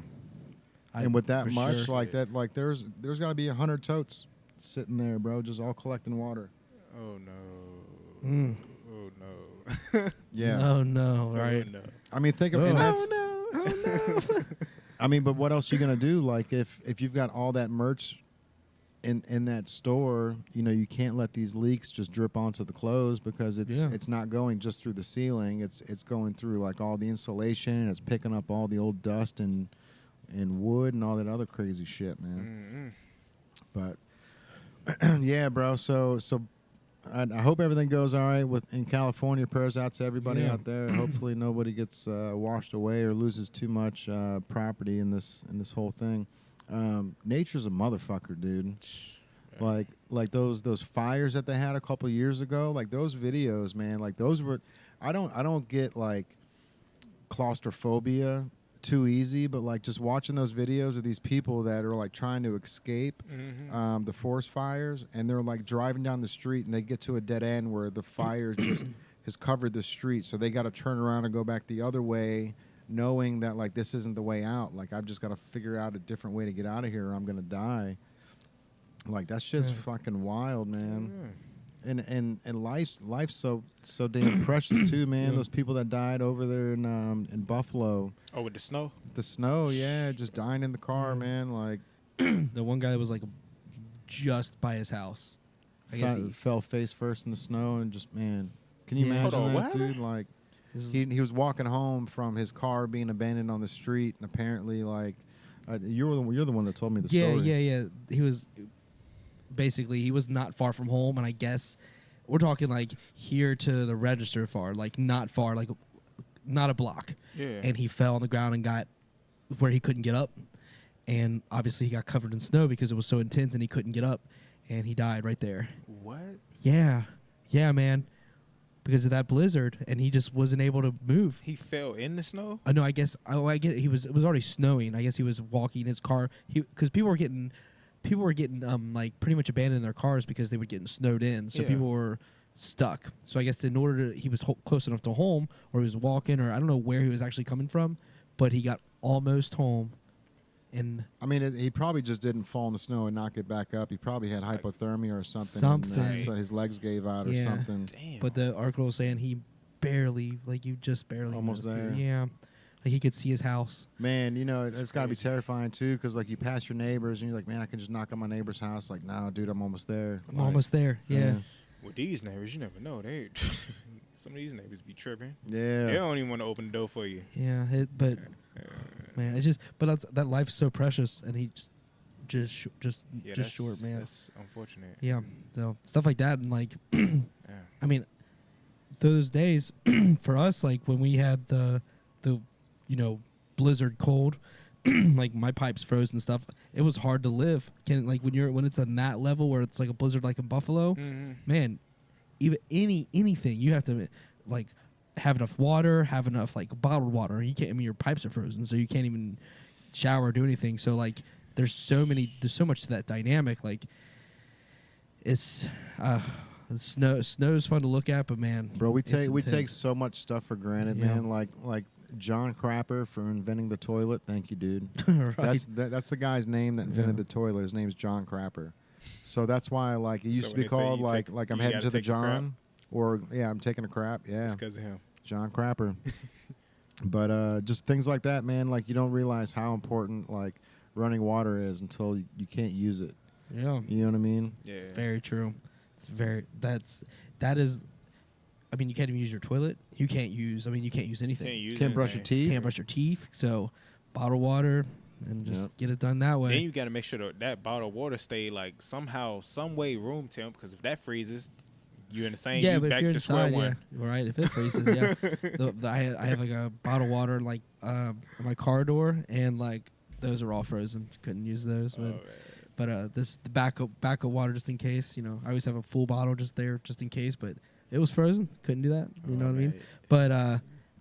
And with that for much, sure. like that, like there's got to be 100 totes sitting there, bro, just all collecting water. Oh no. Mm. Oh no. Yeah. Oh no, right? Oh, no. I mean, think of Oh. and Oh, that's. no. Oh no. I mean, but what else you gonna do? Like if you've got all that merch in that store, you know, you can't let these leaks just drip onto the clothes because it's not going just through the ceiling. It's going through like all the insulation and it's picking up all the old dust and wood and all that other crazy shit, man. But yeah, bro. So I hope everything goes all right in California. Prayers out to everybody out there. Hopefully nobody gets washed away or loses too much property in this whole thing. Nature's a motherfucker, dude. Yeah. Like those fires that they had a couple years ago. Like those videos, man. Like those were. I don't get like claustrophobia too easy, but like just watching those videos of these people that are like trying to escape the forest fires, and they're like driving down the street and they get to a dead end where the fire just has covered the street, so they got to turn around and go back the other way, knowing that like this isn't the way out. Like I've just got to figure out a different way to get out of here or I'm gonna die. Like that shit's fucking wild, man. And life's so damn precious too, man. Those people that died over there in Buffalo. Oh, with the snow? The snow, yeah, just dying in the car, man. Like The one guy that was like just by his house. I guess fell face first in the snow and just, man, can you Yeah. imagine Hold on, that, what? dude? Like this is- he was walking home from his car being abandoned on the street, and apparently, like, you're the one that told me the story. Yeah. He was basically he was not far from home, and I guess we're talking like here to the register far, like not far, like not a block. Yeah. And he fell on the ground and got where he couldn't get up, and obviously he got covered in snow because it was so intense and he couldn't get up, and he died right there. What? Yeah, man, because of that blizzard, and he just wasn't able to move. He fell in the snow? No, I guess he was. It was already snowing. I guess he was walking his car. Because people were getting like pretty much abandoned in their cars because they were getting snowed in. So Yeah. people were stuck. So I guess in order to, he was close enough to home, or he was walking, or I don't know where he was actually coming from, but he got almost home. And I mean, he probably just didn't fall in the snow and not get back up. He probably had hypothermia or something. Something. And, so his legs gave out or Yeah. something. Damn. but the article was saying he barely, like you just barely Almost missed it. there. Yeah, like he could see his house. Man, you know, it's got to be crazy. terrifying, too, because, like, you pass your neighbors, and you're like, man, I can just knock on my neighbor's house. Like, no, dude, I'm almost there. I'm Like, almost there. Yeah. With these neighbors, you never know. They some of these neighbors be tripping. Yeah. They don't even want to open the door for you. Yeah, but man, it's just that life's so precious, and he just Yeah, that's short, man. That's unfortunate. Yeah, so stuff like that, and like, Yeah. I mean, those days for us, like when we had the blizzard cold, like my pipes froze and stuff. It was hard to live. When it's on that level where it's like a blizzard, like in Buffalo, man, even anything you have to like have enough water, have enough like bottled water. You can't. I mean, your pipes are frozen, so you can't even shower or do anything. So like, there's so much to that dynamic. Like, it's snow's fun to look at, but man, Bro, we it's take intense. so much stuff for granted, Yeah. man. Like John Crapper for inventing the toilet. Thank you, dude. Right. That's the guy's name that invented Yeah. the toilet. His name's John Crapper. So that's why like it used So to when be they say called you like take- I'm you heading gotta to the take a crap? John, or yeah, I'm taking a crap. Yeah, It's because of him. John Crapper. But just things like that, man. Like you don't realize how important like running water is until you can't use it. Yeah, You know what I mean? Yeah. it's very true. That is. I mean, you can't even use your toilet. You can't use anything. Can't brush your teeth. Can't brush your teeth. So, bottle water and just Yep. get it done that way. Then you got to make sure that bottle of water stay like somehow, some way room temp. Because if that freezes, you're in the same. Yeah, you but back if you're to square inside, one. yeah, right. If it freezes, yeah. I have like a bottle of water like on my car door, and like those are all frozen. Couldn't use those. Oh, But man. the backup water just in case. You know, I always have a full bottle just there just in case. But it was frozen. Couldn't do that. You know Oh, what I mean?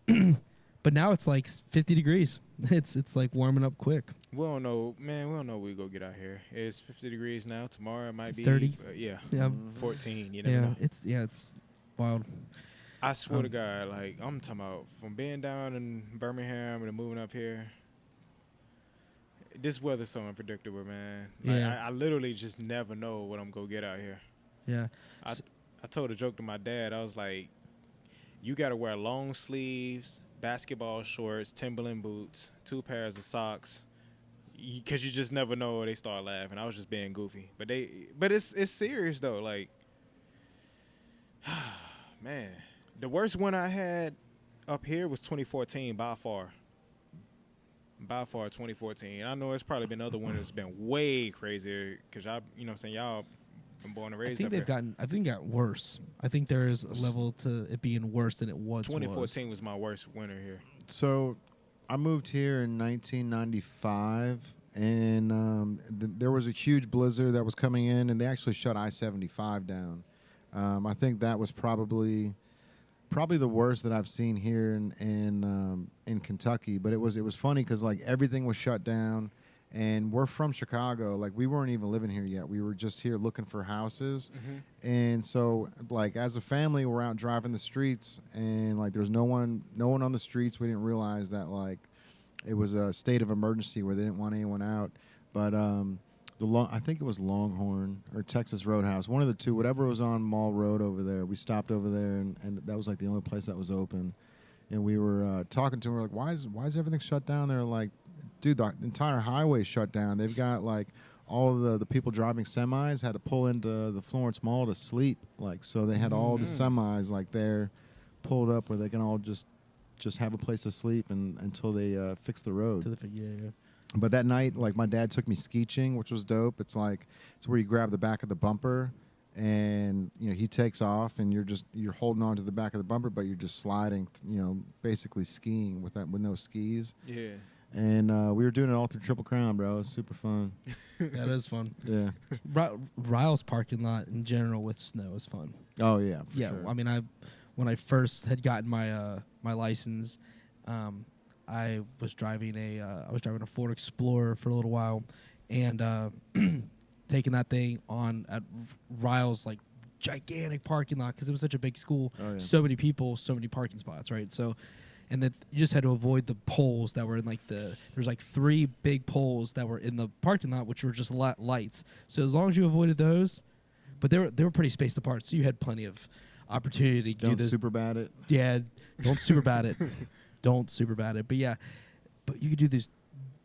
man. But but now it's like 50 degrees. It's like warming up quick. We don't know, man. We don't know what we go get out here. It's 50 degrees now. Tomorrow it might be 30. Yeah, Yeah. 14. You never Yeah, know. it's wild. I swear to God, like I'm talking about from being down in Birmingham and moving up here. This weather's so unpredictable, man. Like, Yeah. I literally just never know what I'm gonna get out here. Yeah. I told a joke to my dad. I was like, "You got to wear long sleeves, basketball shorts, Timberland boots, 2 pairs of socks, because you just never know." They start laughing. I was just being goofy, but it's serious though. Like, man, the worst winter I had up here was 2014 by far. By far, 2014. I know it's probably been other winters been way crazier because y'all, you know what I'm saying, y'all been born and raised I think up here. I think it got worse. I think there is a level to it being worse than it was. 2014 was my worst winter here. So, I moved here in 1995, and there was a huge blizzard that was coming in, and they actually shut I-75 down. I think that was probably the worst that I've seen here in Kentucky. But it was funny because like everything was shut down, and we're from Chicago. Like we weren't even living here yet. We were just here looking for houses, and so like as a family, we're out driving the streets, and like there's no one on the streets. We didn't realize that like it was a state of emergency where they didn't want anyone out. But I think it was Longhorn or Texas Roadhouse, one of the two, whatever was on Mall Road over there. We stopped over there, and that was like the only place that was open. And we were talking to them. We're like, why is everything shut down? They're like, dude, the entire highway shut down. They've got like all of the people driving semis had to pull into the Florence Mall to sleep. Like, so they had all the semis like there pulled up where they can all just have a place to sleep until they fix the road. Yeah. But that night, like my dad took me skeeching, which was dope. It's where you grab the back of the bumper, and you know he takes off, and you're holding on to the back of the bumper, but you're just sliding, you know, basically skiing with no skis. Yeah. And we were doing it all through Triple Crown, bro. It was super fun. That is fun. Yeah. Ryle's parking lot in general with snow is fun. Oh yeah. For Yeah. sure. I mean, when I first had gotten my my license, I was driving a Ford Explorer for a little while, and taking that thing on at Ryle's like gigantic parking lot because it was such a big school, so many people, so many parking spots, right? So, and then you just had to avoid the poles that were in like there's like 3 big poles that were in the parking lot, which were just lights. So as long as you avoided those, but they were pretty spaced apart, so you had plenty of opportunity to do Don't this. super bad it. Yeah, don't super bad it. Don't super bad it. But yeah, but you could do these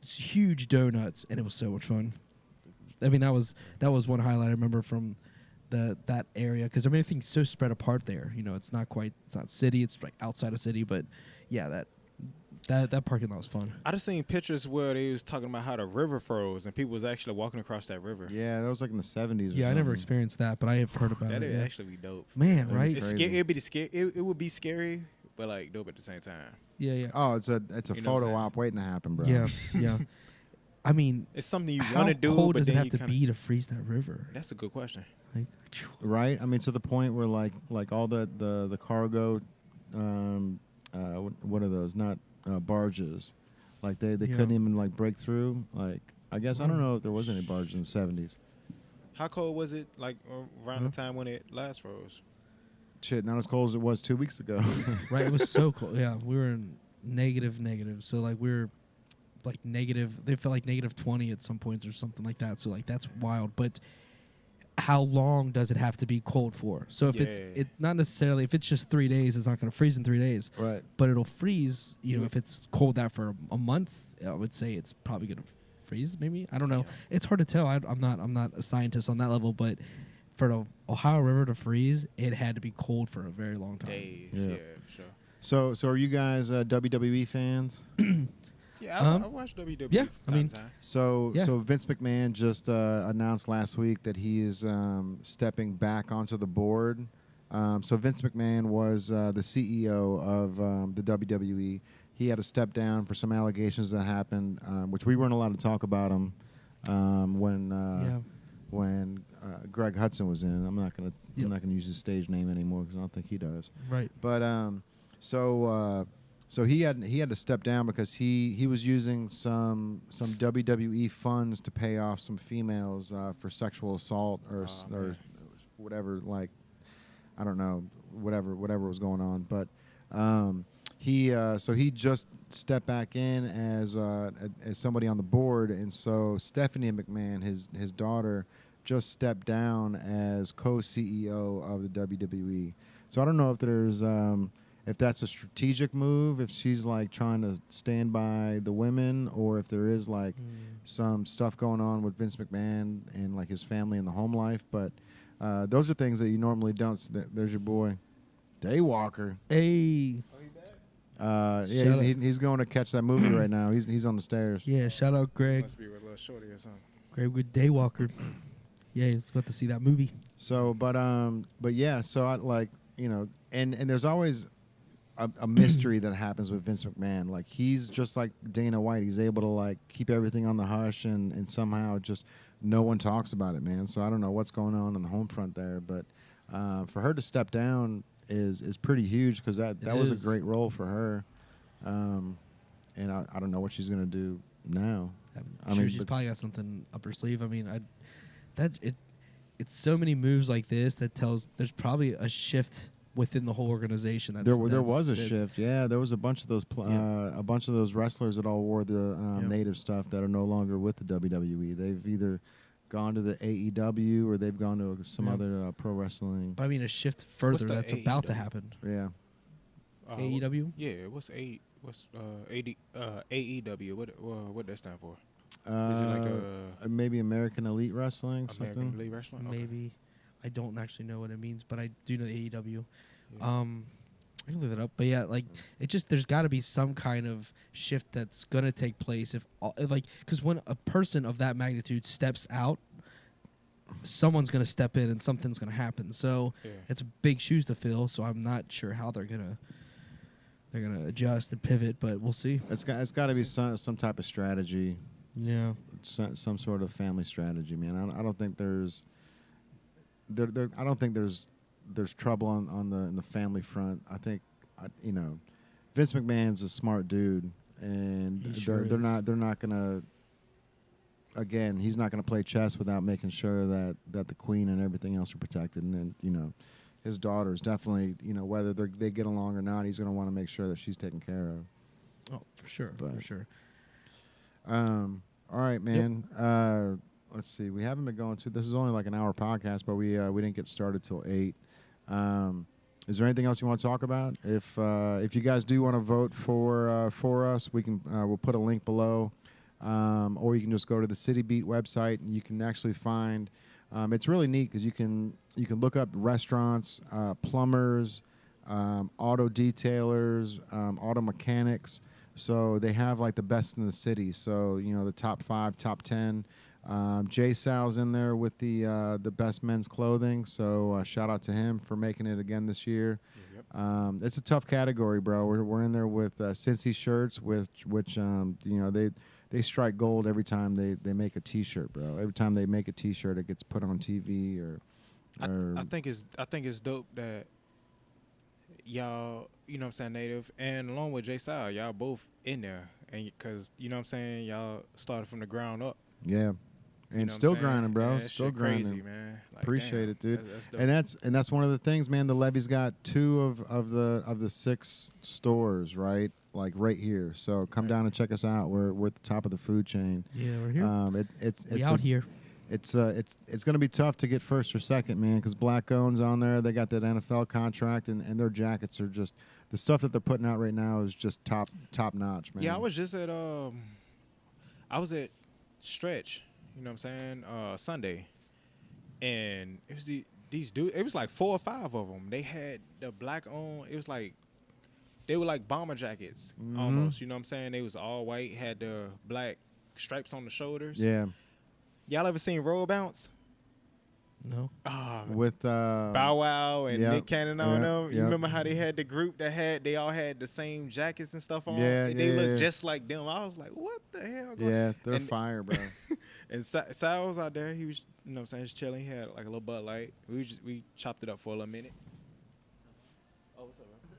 huge donuts, and it was so much fun. I mean, that was one highlight I remember from that area because I mean everything's so spread apart there. You know, it's not city. It's like outside of city, but yeah, that parking lot was fun. I just seen pictures where they was talking about how the river froze and people was actually walking across that river. Yeah, that was like in the 70s. Yeah, I never experienced that, but I have heard about That'd it. Yeah. actually be dope. Man, right? It would be scary, but like dope at the same time. Yeah. Oh, it's a You know what photo I'm op waiting to happen, bro. Yeah. I mean, It's something you how want to do, cold but does it then have you to kinda, be to freeze that river? That's a good question. Like, Right? I mean, to the point where like all the cargo, what are those? Not barges. Like they couldn't even like break through. Like I guess I don't know if there was any barges in the 70s. How cold was it? Like around the time when it last froze? Shit, not as cold as it was 2 weeks ago. right? It was so cold. Yeah, we were in negative. So like we were like negative. They felt like negative 20 at some points or something like that. So like that's wild. But how long does it have to be cold for? So if it's not necessarily if it's just 3 days, it's not going to freeze in 3 days. Right. But it'll freeze. You know, if it's cold that for a month, I would say it's probably going to freeze. Maybe I don't know. Yeah. It's hard to tell. I'm not a scientist on that level, but for the Ohio River to freeze, it had to be cold for a very long time. Days, Yeah. for sure. So are you guys WWE fans? Yeah, I watched WWE. yeah, from time to time. So Yeah. so Vince McMahon just announced last week that he is stepping back onto the board. So Vince McMahon was the CEO of the WWE. He had to step down for some allegations that happened, which we weren't allowed to talk about him when Greg Hudson was in. I'm not gonna use his stage name anymore because I don't think he does. Right. But so he had to step down because he was using some WWE funds to pay off some females for sexual assault or whatever, like I don't know, whatever was going on. But he just stepped back in as somebody on the board, and so Stephanie McMahon, his daughter, just stepped down as co-CEO of the WWE. So I don't know if there's if that's a strategic move, if she's like trying to stand by the women, or if there is like some stuff going on with Vince McMahon and like his family and the home life. But those are things that you normally don't. There's your boy, Daywalker. Hey. Yeah, he's going to catch that movie right now. He's on the stairs. Yeah, shout out Greg. Must be with a little shorty or something. Greg with Daywalker. Yeah, he's about to see that movie. So, but yeah, so I like, you know, and there's always a mystery that happens with Vince McMahon. Like, he's just like Dana White. He's able to like keep everything on the hush, and somehow just no one talks about it, man. So I don't know what's going on the home front there, but for her to step down is pretty huge, because that was a great role for her. And I don't know what she's gonna do now. I'm sure she's probably got something up her sleeve. I mean, it's so many moves like this that tells there's probably a shift within the whole organization. There was a shift. Yeah, there was a bunch of those a bunch of those wrestlers that all wore the native stuff that are no longer with the WWE. They've either gone to the AEW or they've gone to some other pro wrestling. But I mean, a shift further that's AEW? about to happen. Yeah. AEW? Yeah, what's AEW? What that stand for? Is it like maybe American Elite Wrestling? American something? Elite Wrestling? Okay. Maybe. I don't actually know what it means, but I do know AEW. Yeah. I can look that up, but yeah, like it just there's got to be some kind of shift that's gonna take place because when a person of that magnitude steps out, someone's gonna step in and something's gonna happen. So it's big shoes to fill. So I'm not sure how they're gonna adjust and pivot, but we'll see. It's got to be some type of strategy. Yeah, some sort of family strategy, man. I don't think there's I don't think there's trouble on the family front. I think you know, Vince McMahon's a smart dude, and they're not gonna. Again, he's not gonna play chess without making sure that the queen and everything else are protected. And then, you know, his daughter's definitely, you know, whether they get along or not, he's gonna want to make sure that she's taken care of. Oh, for sure, for sure. All right, man. Yep. Let's see. We haven't been going to. This is only like an hour podcast, but we didn't get started till 8. Is there anything else you want to talk about? If you guys do want to vote for us, we can. We'll put a link below, or you can just go to the City Beat website and you can actually find. It's really neat because you can look up restaurants, plumbers, auto detailers, auto mechanics. So they have like the best in the city. So, you know, the top 5, top 10. Jay Sal's in there with the best men's clothing. So shout out to him for making it again this year. Yep. It's a tough category, bro. We're in there with Cincy shirts, which you know, they strike gold every time they make a T-shirt, bro. Every time they make a T-shirt, it gets put on TV or I think it's dope that y'all, you know what I'm saying, Native, and along with Jay Sal, y'all both in there, and because, you know what I'm saying, y'all started from the ground up. Yeah. And you know still grinding, bro. Yeah, still grinding, crazy, man. Like, appreciate it, dude. That's and that's one of the things, man. The Levy's got 2 of the 6 stores, right? Like right here. So come down and check us out. We're at the top of the food chain. Yeah, we're here. It's out here. It's going to be tough to get first or second, man, because Black Own's on there. They got that NFL contract, and their jackets are just the stuff that they're putting out right now is just top notch, man. Yeah, I was just at Stretch, you know what I'm saying, Sunday, and it was these dudes. It was like 4 or 5 of them. They had the Black Owned. It was like they were like bomber jackets almost. You know what I'm saying? They was all white, had the black stripes on the shoulders. Yeah. Y'all ever seen Roll Bounce? No. With PowWow and Nick Cannon on them. You yep. remember how they had the group that they all had the same jackets and stuff on? Yeah, and they looked just like them. I was like, what the hell? Yeah, they're fire, bro. And Sal was out there. He was, you know what I'm saying, just chilling. He had like a little Bud Light. We chopped it up for a little minute. Oh, what's up, bro?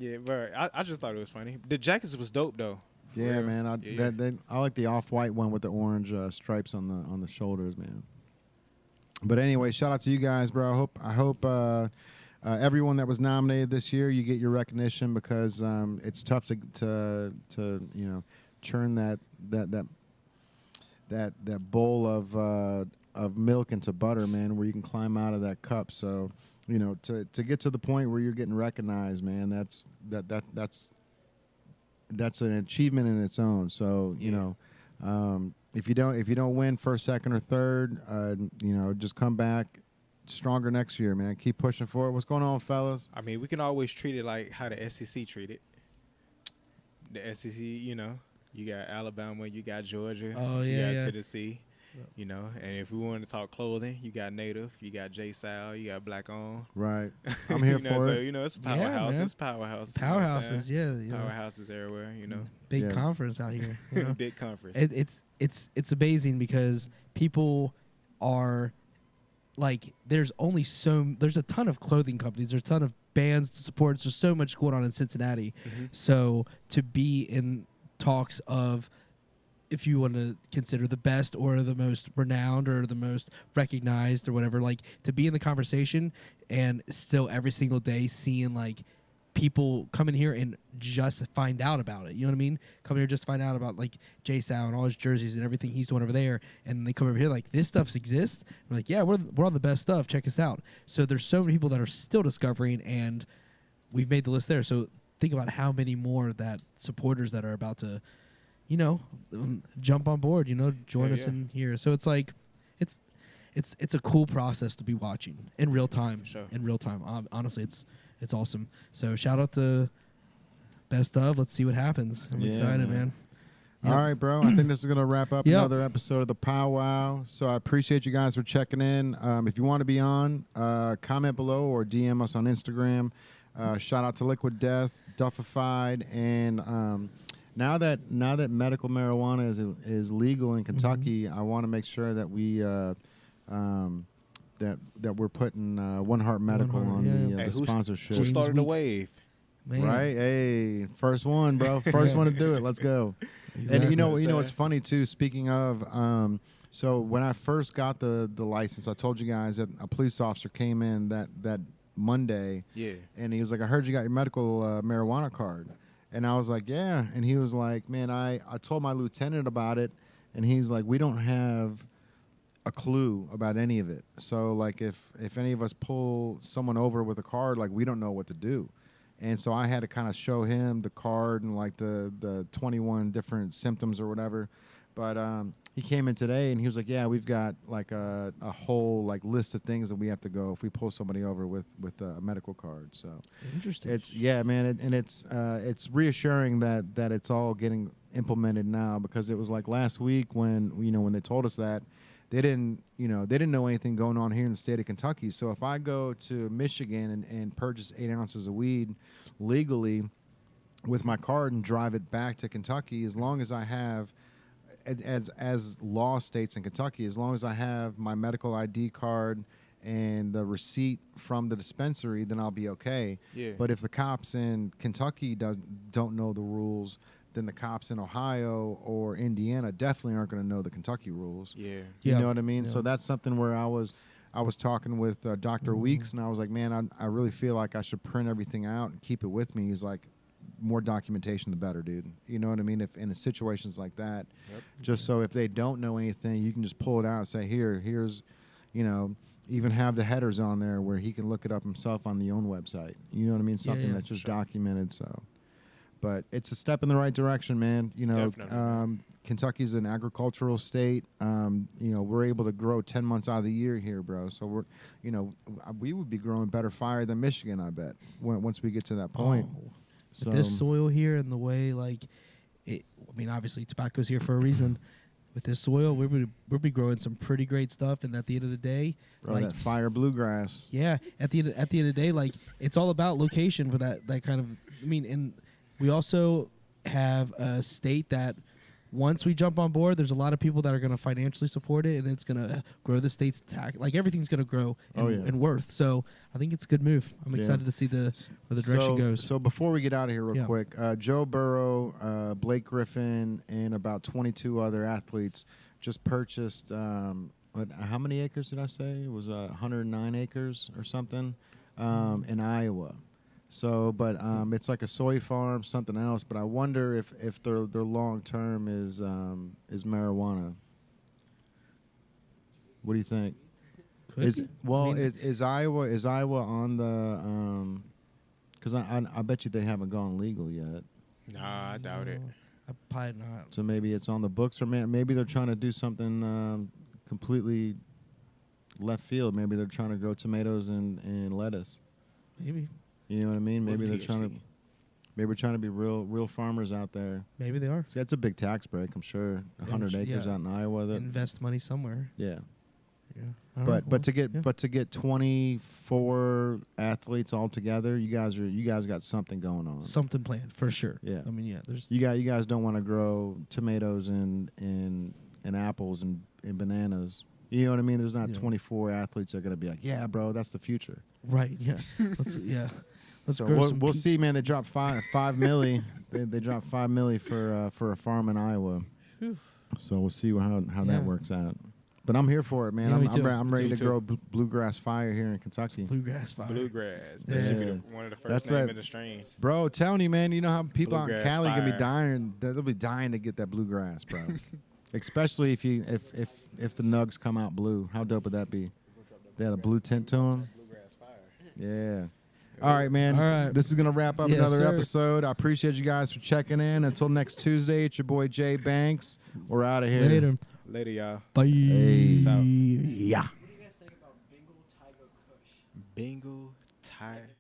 Yeah, bro. I just thought it was funny. The jackets was dope though. Yeah, real. man. I like the off-white one with the orange stripes on the shoulders, man. But anyway, shout out to you guys, bro. I hope everyone that was nominated this year, you get your recognition because it's tough to churn that bowl of milk into butter, man, where you can climb out of that cup. So, to get to the point where you're getting recognized, man, that's an achievement in its own. So, if you don't win first, second, or third, just come back stronger next year, man. Keep pushing forward. What's going on, fellas? I mean, we can always treat it like how the SEC treated. The SEC, you got Alabama, you got Georgia, you got Tennessee, and if we want to talk clothing, you got Native, you got J Sal, you got Black On. Right. I'm here for so, it. It's powerhouse. Yeah, it's powerhouse. Powerhouses, Powerhouses everywhere, Big conference out here. Big conference. It's amazing because people are like, there's a ton of clothing companies, there's a ton of bands to support. There's so much going on in Cincinnati. Mm-hmm. So to be in talks of, if you want to consider the best or the most renowned or the most recognized or whatever, like to be in the conversation and still every single day seeing like people come in here and just find out about it. You know what I mean? Come here just find out about like J Sal and all his jerseys and everything he's doing over there. And they come over here like, this stuff exists. I'm like, yeah, we're on the best stuff. Check us out. So there's so many people that are still discovering, and we've made the list there. So think about how many more that supporters that are about to, jump on board, join us in here. So it's like, it's a cool process to be watching in real time. For sure. In real time. Honestly, it's awesome. So shout out to Best Of. Let's see what happens. I'm excited, man. All right, bro. I think this is going to wrap up Yep. another episode of the PowWow. So I appreciate you guys for checking in. If you want to be on, comment below or DM us on Instagram. Shout out to Liquid Death, Duffified, and now that medical marijuana is legal in Kentucky, I want to make sure that we that we're putting One Heart Medical on the sponsorship. Who started the wave? Man. Right? Hey, first one, bro. First one to do it. Let's go. Exactly. And you know what's funny too. Speaking of, so when I first got the license, I told you guys that a police officer came in that Monday. Yeah. And he was like, "I heard you got your medical marijuana card," and I was like, "Yeah." And he was like, "Man, I told my lieutenant about it," and he's like, "We don't have a clue about any of it. So like if any of us pull someone over with a card, like we don't know what to do." And so I had to kind of show him the card and like the 21 different symptoms or whatever. But he came in today and he was like, "Yeah, we've got like a whole like list of things that we have to go if we pull somebody over with a medical card." So Interesting. it's man, and it's reassuring that it's all getting implemented now, because it was like last week when they told us that they didn't know anything going on here in the state of Kentucky. So if I go to Michigan and purchase 8 ounces of weed legally with my card and drive it back to Kentucky, as long as I have, as law states in Kentucky, as long as I have my medical ID card and the receipt from the dispensary, then I'll be okay. Yeah. But if the cops in Kentucky don't know the rules, then the cops in Ohio or Indiana definitely aren't going to know the Kentucky rules. Yeah. You know what I mean? Yeah. So that's something where I was talking with Dr. Weeks, and I was like, "Man, I really feel like I should print everything out and keep it with me." He's like, "More documentation, the better, dude." You know what I mean? If in situations like that, just so if they don't know anything, you can just pull it out and say, here's, even have the headers on there where he can look it up himself on the own website. You know what I mean? Something that's just documented. So. But it's a step in the right direction, man. Kentucky's an agricultural state. We're able to grow 10 months out of the year here, bro. So we would be growing better fire than Michigan, I bet, once we get to that point. So With this soil here and the way, obviously tobacco's here for a reason. With this soil, we'll be growing some pretty great stuff. And at the end of the day, bro, that fire bluegrass. Yeah. At the end of the day, like it's all about location for that kind of. And we also have a state that once we jump on board, there's a lot of people that are going to financially support it, and it's going to grow the state's tax. Like everything's going to grow in worth. So I think it's a good move. I'm excited to see where the direction goes. So before we get out of here real quick, Joe Burrow, Blake Griffin, and about 22 other athletes just purchased, how many acres did I say? It was 109 acres or something. in Iowa. So, but it's like a soy farm, something else. But I wonder if their long term is marijuana. What do you think? Could be. I mean, Is Iowa on the? Because I bet you they haven't gone legal yet. Nah, I doubt it. Probably not. So maybe it's on the books, or maybe they're trying to do something completely left field. Maybe they're trying to grow tomatoes and lettuce. Maybe. You know what I mean? With Maybe they're THC. maybe we're trying to be real farmers out there. Maybe they are. See, that's a big tax break, I'm sure. 100 acres out in Iowa. Invest money somewhere. Yeah. Yeah. All right, well, To get 24 athletes all together, you guys got something going on. something planned for sure. Yeah. I mean, yeah. There's You guys don't want to grow tomatoes and apples and bananas. You know what I mean? There's not Yeah. 24 athletes that are going to be like, yeah, bro, that's the future. right. Yeah. Let's So grow some we'll pe- see, man. They dropped five milli. They dropped $5 million for a farm in Iowa. Whew. So we'll see how Yeah. that works out. But I'm here for it, man. Yeah, me too. I'm ready Me to too. grow bluegrass fire here in Kentucky. Bluegrass fire. Bluegrass. Yeah. That should be one of the first That's names that- in the strains. Bro, telling you, man, you know how people out in Bluegrass Cali gonna be fire. dying. They'll be dying to get that bluegrass, bro. Especially if the nugs come out blue. How dope would that be? They had a blue tint to them. Bluegrass fire. Yeah. All right, man. All right. This is going to wrap up Yes, another sir. episode. I appreciate you guys for checking in. Until next Tuesday, it's your boy Jay Banks. We're out of here. Later. Later, y'all. Bye. Hey. Peace out. Yeah. What do you guys think about Bengal Tiger Kush? Bengal Tiger.